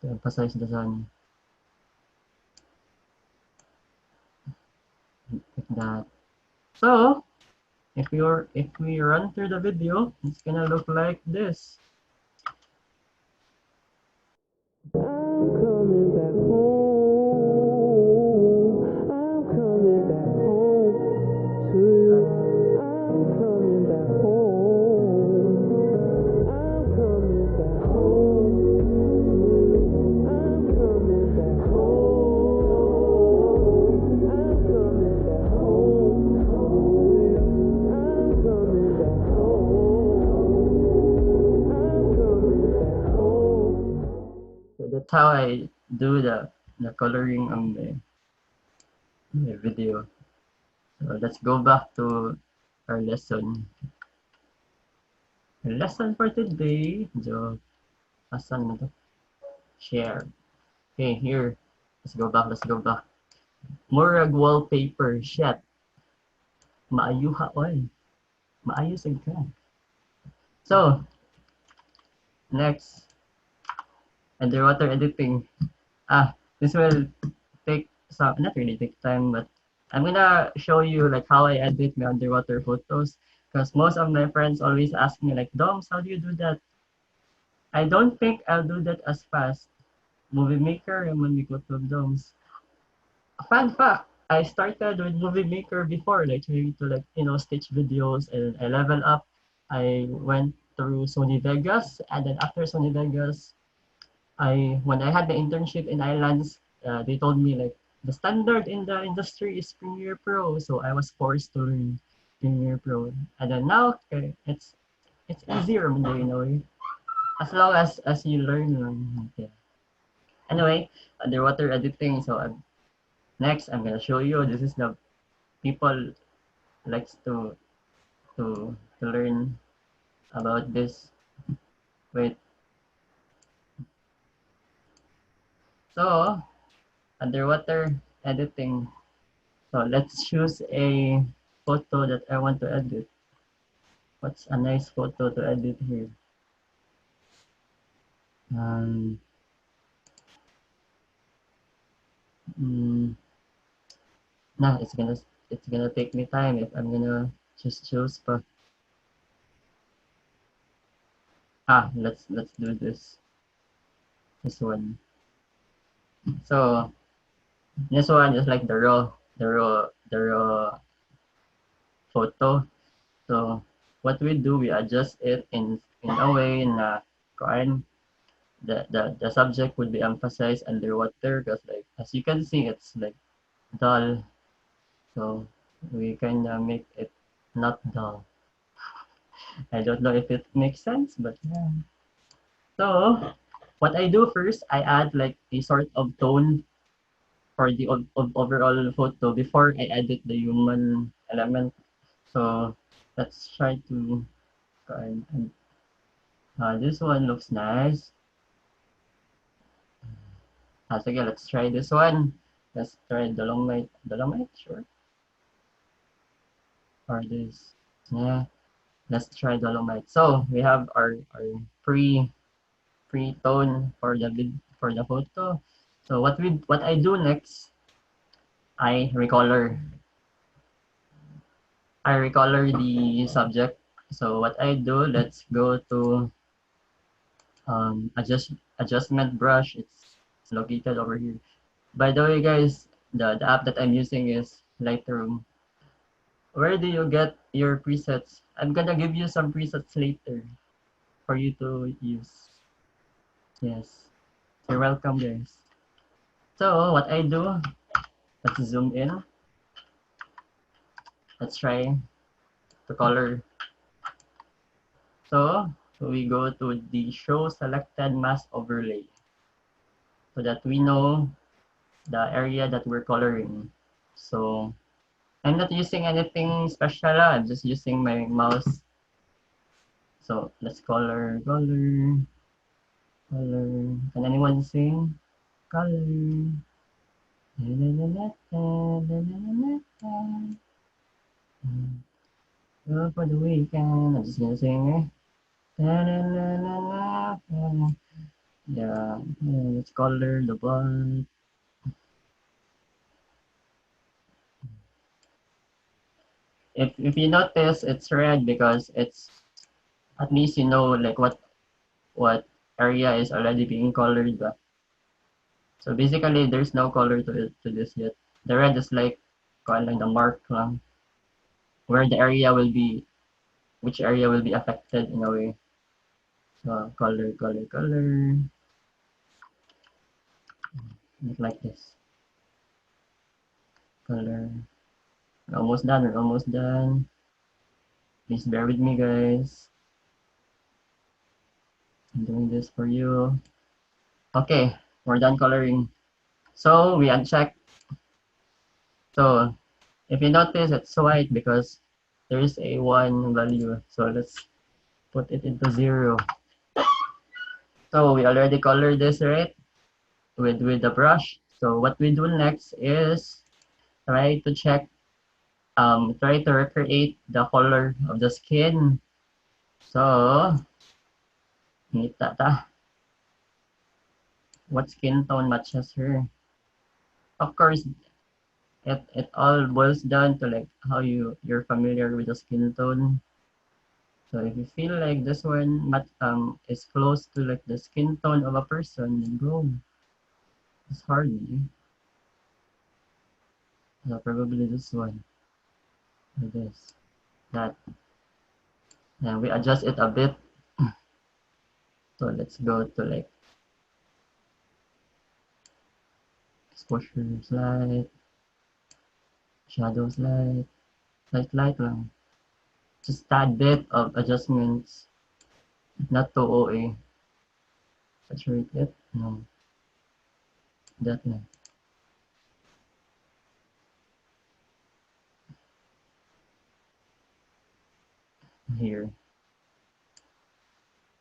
to emphasize the sun. Like that. So if we run through the video, it's gonna look like this. I'm coming back home. I'm coming back home to you. I'm coming back home. I'm coming back home to you. I'm coming back home. I'm coming back home to you. I'm coming back home. I'm coming back home. So that's how I do the coloring on the video. So let's go back to our lesson. Our lesson for today. So, asan na to? Share. Okay, here. Let's go back. Let's go back. Murag wallpaper. Shit. Maayuha oy. Maayusig ka. So, next. Underwater editing. This will take some, not really take time, but I'm gonna show you like how I edit my underwater photos, because most of my friends always ask me like, Doms, how do you do that? I don't think I'll do that as fast. Movie Maker, naman may ko of Doms. Fun fact, I started with Movie Maker before, like trying to stitch videos, and I level up. I went through Sony Vegas, and then after Sony Vegas, when I had the internship in Islands, they told me like the standard in the industry is Premiere Pro, so I was forced to learn Premiere Pro. And then now, okay, it's easier, as long as you learn. Okay. Anyway, underwater editing. So next, I'm gonna show you. This is the people likes to learn about this. Wait. So, underwater editing. So let's choose a photo that I want to edit. What's a nice photo to edit here? Um, nah, it's gonna take me time if I'm gonna just choose. But let's do this one. So this one is like the raw photo. So what we do, we adjust it in a way na the subject would be emphasized underwater, because like as you can see, it's like dull. So we kind of make it not dull. I don't know if it makes sense, but yeah. So what I do first, I add like a sort of tone for the overall photo before I edit the human element. So let's try to this one looks nice. Sige, let's try this one. Let's try Dolomite. Dolomite, sure. Or this. Yeah. Let's try Dolomite. So we have our pre tone for the photo. So what I do next, I recolor. I recolor the subject. So what I do, let's go to adjustment brush. It's located over here. By the way, guys, the app that I'm using is Lightroom. Where do you get your presets? I'm gonna give you some presets later for you to use. Yes, you're welcome, guys. So what I do, let's zoom in. Let's try to color. So we go to the show selected mask overlay so that we know the area that we're coloring. So I'm not using anything special. I'm just using my mouse. So let's color. Can anyone sing? Color. Go for the weekend. I'm just gonna sing. Yeah, let's color the bun. If you notice, it's red because it's at least you know like what area is already being colored. So basically, there's no color to this yet. The red is like kind of the mark lang, where the area will be, which area will be affected in a way. So color, like this. Color. We're almost done. We're almost done. Please bear with me, guys. I'm doing this for you. Okay, we're done coloring. So we uncheck. So if you notice, it's white because there is a one value. So let's put it into 0. So we already colored this, right? With the brush. So what we do next is try to check, try to recreate the color of the skin. So, ngita ta. What skin tone matches her? Of course, it all boils down to like how you're familiar with the skin tone. So if you feel like this one is close to like the skin tone of a person, then go. It's hard, eh? So probably this one or this, that. And we adjust it a bit. So let's go to like exposure slide, shadow slide, light lang. Just tad bit of adjustments, not too OA. Saturate it, no, that na. Here,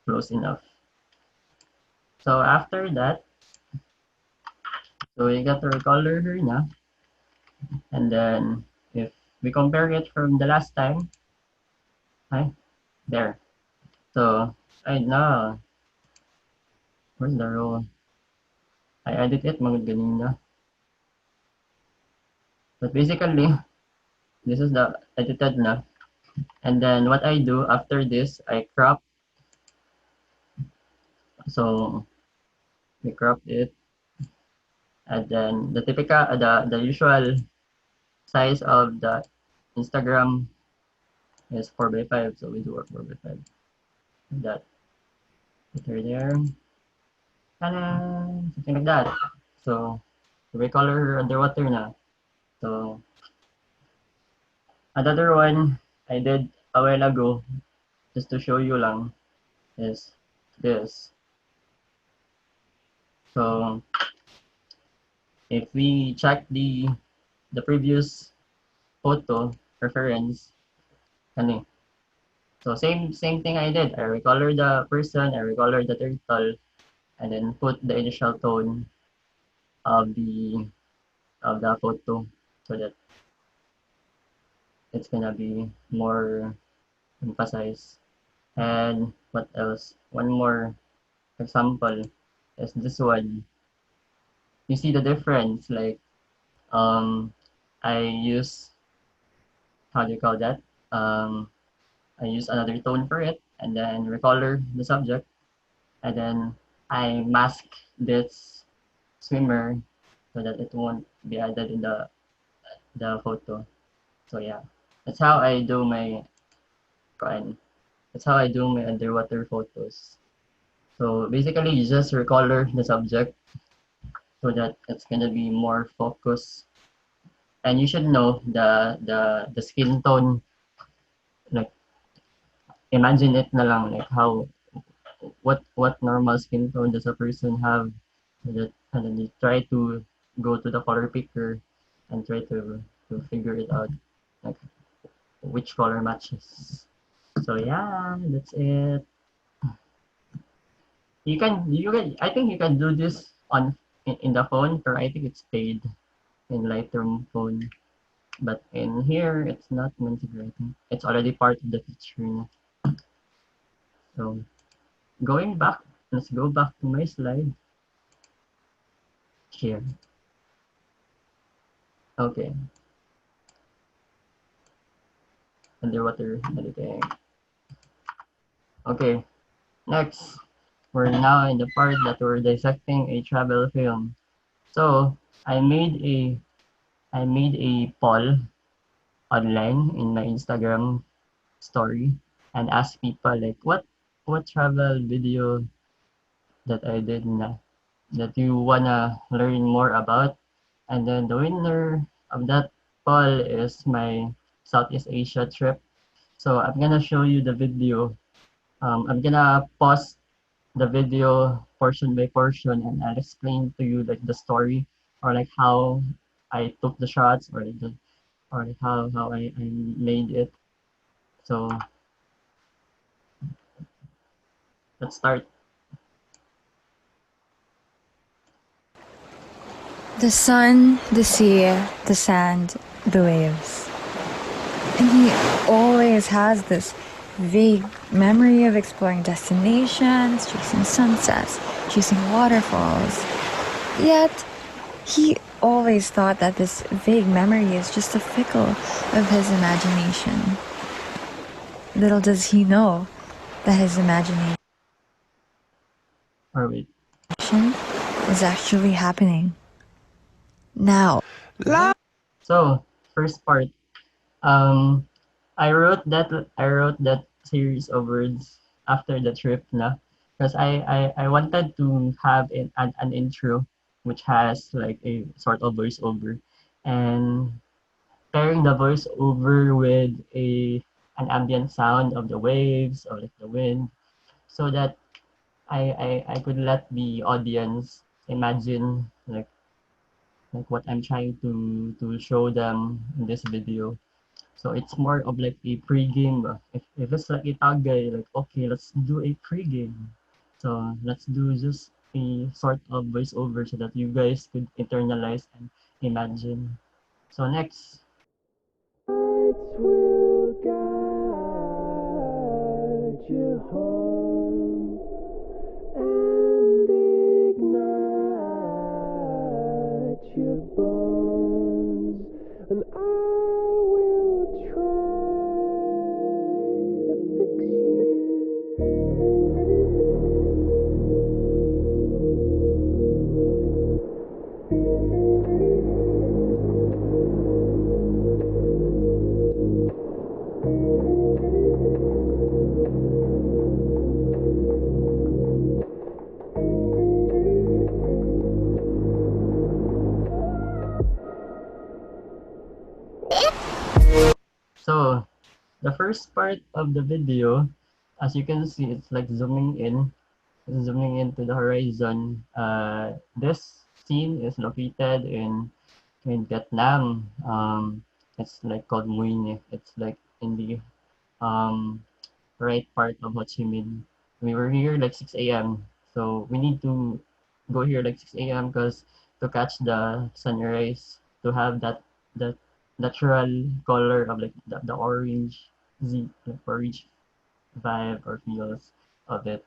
close enough. So after that, so we got to recolor her na. And then if we compare it from the last time, hi, there. So I na, where's the row? I edit it mga ganina. But basically, this is the edited na. And then what I do after this, I crop. So we crop it. And then the typical, the usual size of the Instagram is 4x5. So we do a 4x5. Like that. Put her there. Ta-da! Something like that. So we color her underwater na. So another one I did a while ago, just to show you lang, is this. So if we check the previous photo reference, ano eh. So same thing I did. I recolor the person, I recolor the turtle, and then put the initial tone of the photo so that it's gonna be more emphasized. And what else? One more example is this one. You see the difference, like I use, how do you call that? Um I use another tone for it and then recolor the subject and then I mask this swimmer so that it won't be added in the photo. So yeah, that's how I do my kuan. That's how I do my underwater photos. So basically, you just recolor the subject so that it's gonna be more focused, and you should know the skin tone. Like imagine it na lang, like how what normal skin tone does a person have, so that and then you try to go to the color picker and try to figure it out, like which color matches. So yeah, that's it. You can I think you can do this on in the phone, or I think it's paid in Lightroom phone. But in here it's not meant to be, I think. It's already part of the feature na. So going back, let's go back to my slide here. Okay, underwater editing. Okay, next we're now in the part that we're dissecting a travel film. So I made a poll online in my Instagram story and ask people like what travel video that I did na that you wanna learn more about, and then the winner of that poll is my Southeast Asia trip. So I'm gonna show you the video. I'm gonna pause the video portion by portion and I'll explain to you like the story, or like how I took the shots, or like or like how I made it. So let's start. The sun, the sea, the sand, the waves. And he always has this vague memory of exploring destinations, chasing sunsets, chasing waterfalls. Yet, he always thought that this vague memory is just a fickle of his imagination. Little does he know that his imagination Or wait. is actually happening now. So first part. Um I wrote that series of words after the trip na, because I wanted to have an intro which has like a sort of voiceover, and pairing the voiceover with a an ambient sound of the waves or like the wind, so that I could let the audience imagine like what I'm trying to show them in this video. So it's more of like a pre-game. If it's like a tagay, like okay, let's do a pre-game. So let's do just a sort of voiceover so that you guys could internalize and imagine. So next. Lights will guide you home and ignite your bones, and I will try to fix So the first part of the video, as you can see, it's like zooming in into the horizon. This scene is located in Vietnam. It's like called Mui Ne. It's like in the um right part of Ho Chi Minh. We were here like 6 a.m. So we need to go here like 6 a.m. because to catch the sunrise, to have that natural color of like the orange like orange vibe or feels of it.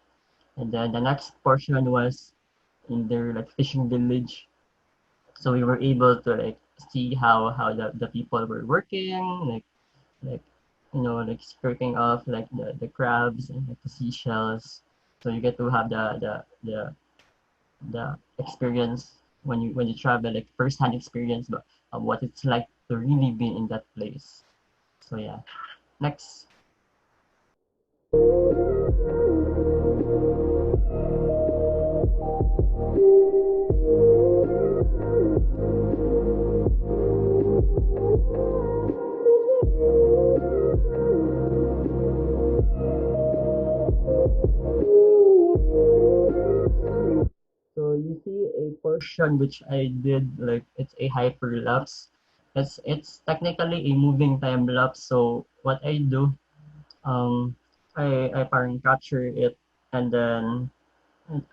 And then the next portion was in their like fishing village. So we were able to like see how the people were working, like like scraping off like the crabs and like the seashells. So you get to have the experience when you travel, like first hand experience of what it's like to really be in that place. So yeah. Next. So you see a portion which I did like it's a hyperlapse. It's technically a moving time lapse. So what I do, um, I parang capture it and then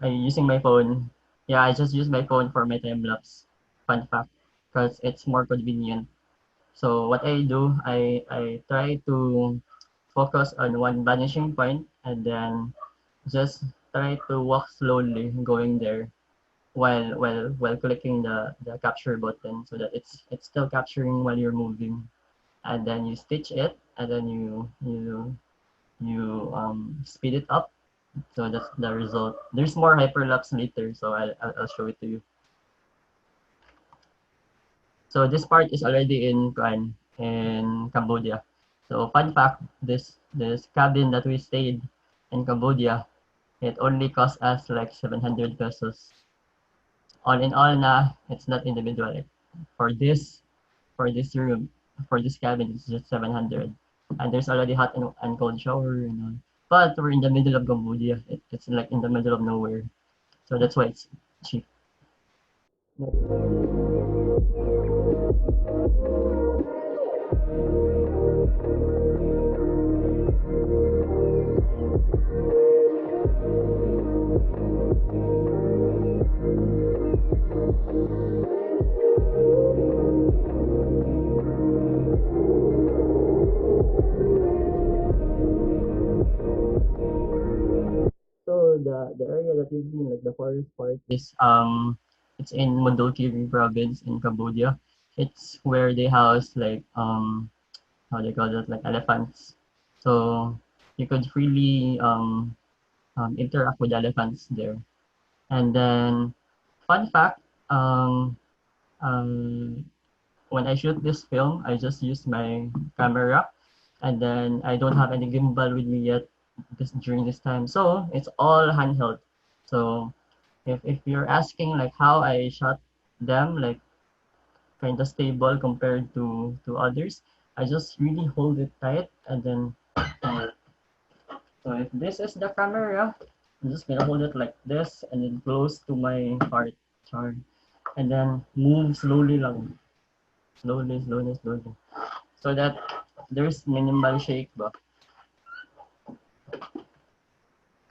I using my phone. Yeah, I just use my phone for my time lapse. Fun fact, because it's more convenient. So what I do, I try to focus on one vanishing point and then just try to walk slowly going there while clicking the capture button so that it's still capturing while you're moving, and then you stitch it and then you speed it up. So that's the result. There's more hyperlapse later, so I'll show it to you. So this part is already in Cambodia. So fun fact, this cabin that we stayed in Cambodia, it only cost us like 700 pesos. All in all na, it's not individual. Like, for this room, for this cabin, it's just 700. And there's already hot and cold shower and all. But we're in the middle of Cambodia. It's like in the middle of nowhere. So that's why it's cheap. So the area that you've seen, like the forest part, is it's in Mondulkiri province in Cambodia. It's where they house like how they call it, like elephants. So you could freely interact with elephants there. And then fun fact, um um when I shoot this film, I just use my camera, and then I don't have any gimbal with me yet during this time. So it's all handheld. So if you're asking like how I shot them, like kind of stable compared to others, I just really hold it tight and then so if this is the camera, I'm just gonna hold it like this and then close to my heart chart and then move slowly lang. Slowly. So that there's minimal shake ba.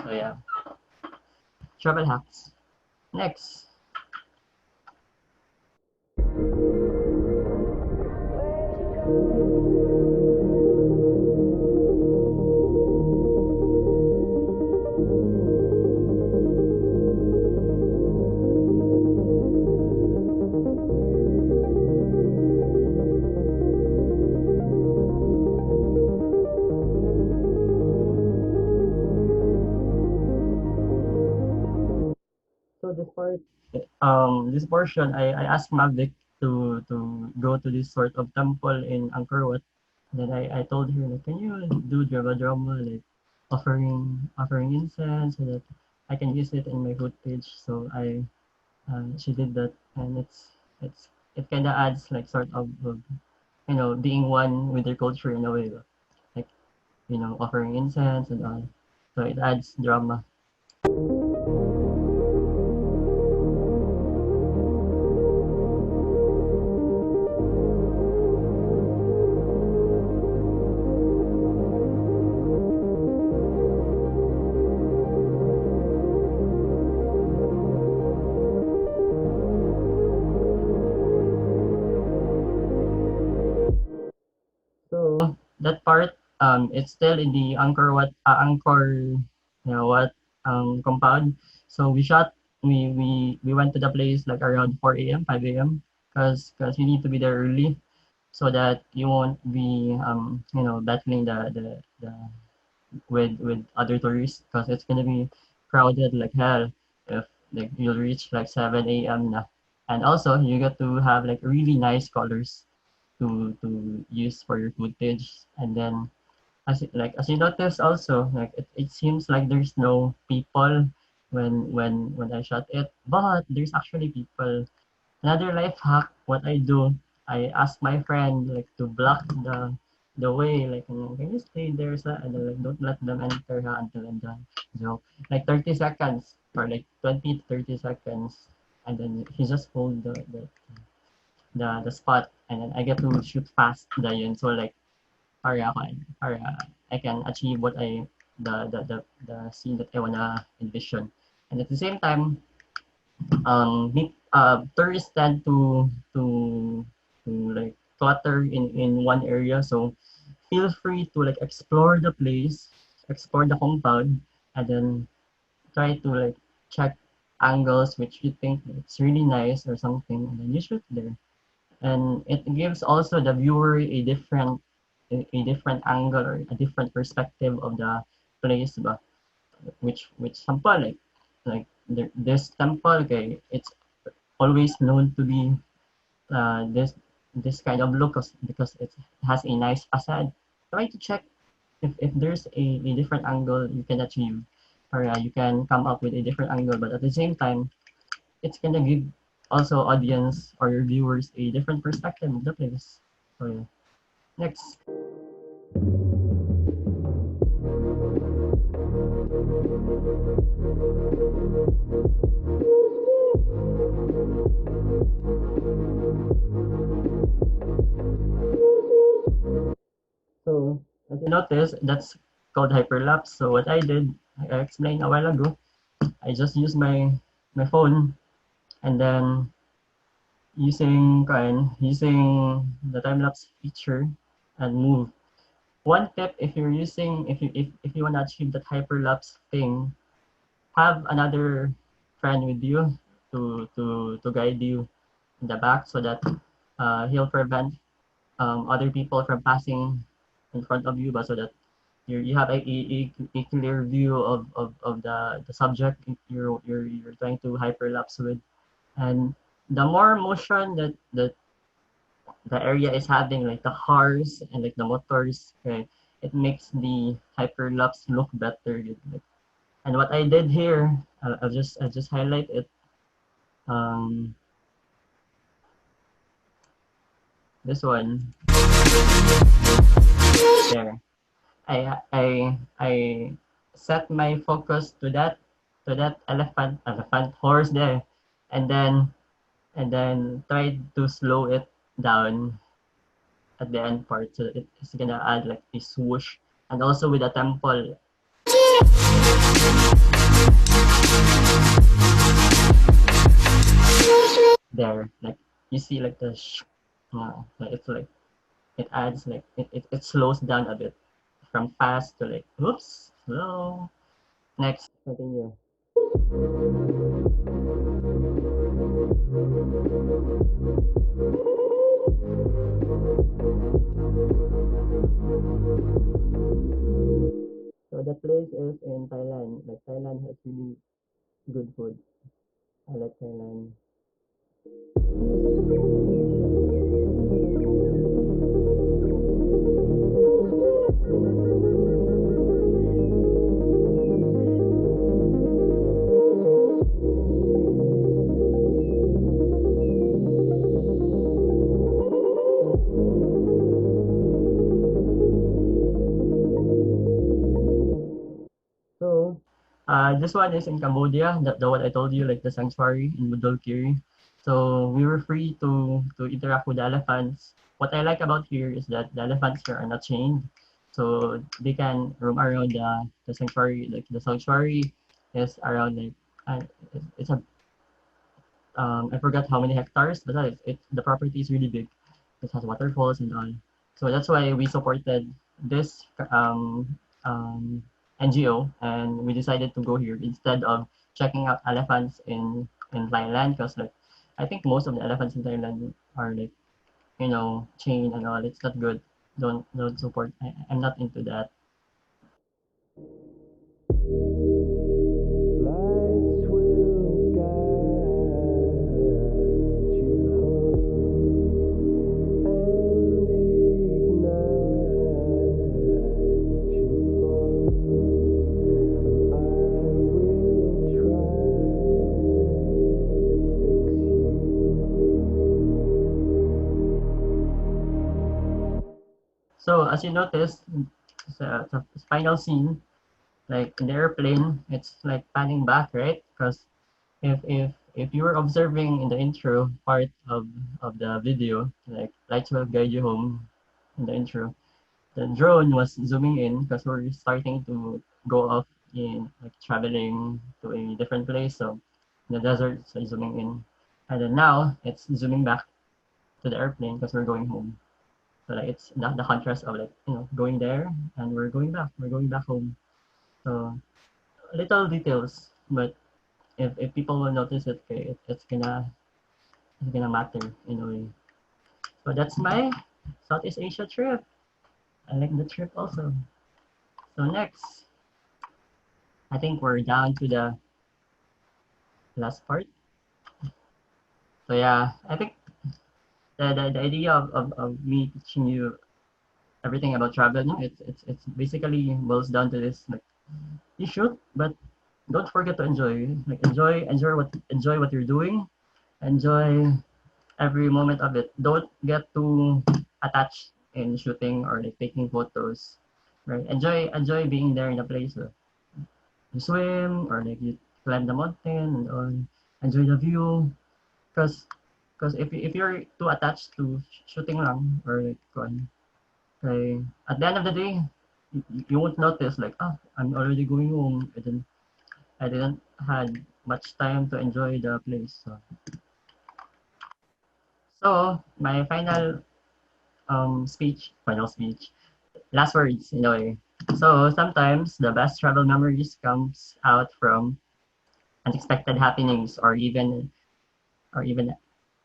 So yeah, travel hacks. Next. So this portion, I asked Mavic to go to this sort of temple in Angkor Wat. Then I told her like, can you do drama like offering incense so that I can use it in my footage. So she did that, and it kind of adds like sort of being one with their culture in a way, like offering incense and all. So it adds drama. that part, it's still in the Angkor, what, compound. So we went to the place like around 4 a.m., 5 a.m. Because you need to be there early so that you won't be battling the with other tourists because it's gonna be crowded like hell if like you'll reach like 7 a.m. na. And also you get to have like really nice colors to use for your footage. And then as you notice also like it seems like there's no people when I shot it, but there's actually people. Another life hack, what I do, I ask my friend like to block the way, like can you stay there sa and then, like don't let them enter ha, until I'm done. So like 30 seconds or like 20 to 30 seconds, and then he just hold the spot, and then I get to shoot fast na yun. So like para I can achieve what I the scene that I wanna envision. And at the same time, tourists tend to like clutter in one area. So feel free to like explore the place, explore the compound, and then try to like check angles which you think it's really nice or something, and then you shoot there. And it gives also the viewer a different angle or a different perspective of the place ba, which sample like this temple, okay, it's always known to be this kind of look because it has a nice facade. Try to check if there's a different angle you can achieve, or you can come up with a different angle, but at the same time it's gonna give also audience or your viewers a different perspective of the place. So yeah. Next. So as you notice, that's called hyperlapse. So what I did, I explained a while ago, I just used my phone, and then using the time lapse feature and move. One tip, if you're using if you want to achieve that hyperlapse thing, have another friend with you to guide you in the back so that he'll prevent other people from passing in front of you, but so that you have a clear view of the subject you're trying to hyperlapse with. And the more motion that the area is having, like the cars and like the motors, okay, it makes the hyperlapse look better. Like, and what I did here, I'll just highlight it. Um, this one there. I set my focus to that elephant horse there, and then tried to slow it down at the end part so that it's gonna add like a swoosh, and also with the temple there, like you see like like it's like it adds like it slows down a bit from fast to like oops slow. Next, continue. So the place is in Thailand. Like Thailand has really good food. I like Thailand. So, this one is in Cambodia, the one I told you, like the sanctuary in Budolkiri. So we were free to interact with the elephants. What I like about here is that the elephants here are not chained, so they can roam around the sanctuary. Like the sanctuary is around like it's a I forgot how many hectares, but the property is really big. It has waterfalls and all. So that's why we supported this NGO, and we decided to go here instead of checking out elephants in Thailand, because like I think most of the elephants in Thailand are like, chain and all. It's not good. Don't support. I'm not into that. Lights will guide you home and ignite your bones. I will try to fix you. So as you noticed, the final scene, like in the airplane, it's like panning back, right? Because if you were observing in the intro part of the video, like lights will guide you home in the intro, the drone was zooming in because we're starting to go off in like traveling to a different place. So in the desert, so zooming in, and then now it's zooming back to the airplane because we're going home. So like it's not the contrast of like going there and we're going back home. So little details, but if people will notice it, okay, it's gonna matter in a way. So that's my Southeast Asia trip. I like the trip also. So next, I think we're down to the last part. So yeah, I think the idea of me teaching you everything about travel, no, it's basically boils down to this, like you should, but don't forget to enjoy. Like enjoy what you're doing. Enjoy every moment of it. Don't get too attached in shooting or like taking photos. Right? Enjoy being there in the place. You swim or like you climb the mountain and all. Enjoy the view. Cause if you're too attached to shooting lang or like okay, at the end of the day, you won't notice like I'm already going home. I didn't had much time to enjoy the place. So my final speech, last words in a way. So sometimes the best travel memories comes out from unexpected happenings, or even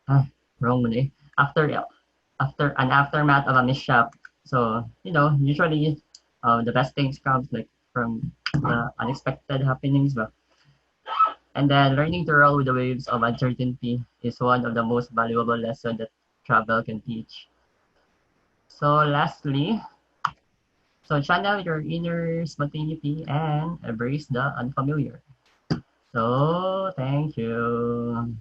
ah, wrong one eh. After an aftermath of a mishap. So usually the best things comes like from the unexpected happenings, but and then learning to roll with the waves of uncertainty is one of the most valuable lessons that travel can teach. So lastly, so channel your inner spontaneity and embrace the unfamiliar. So thank you.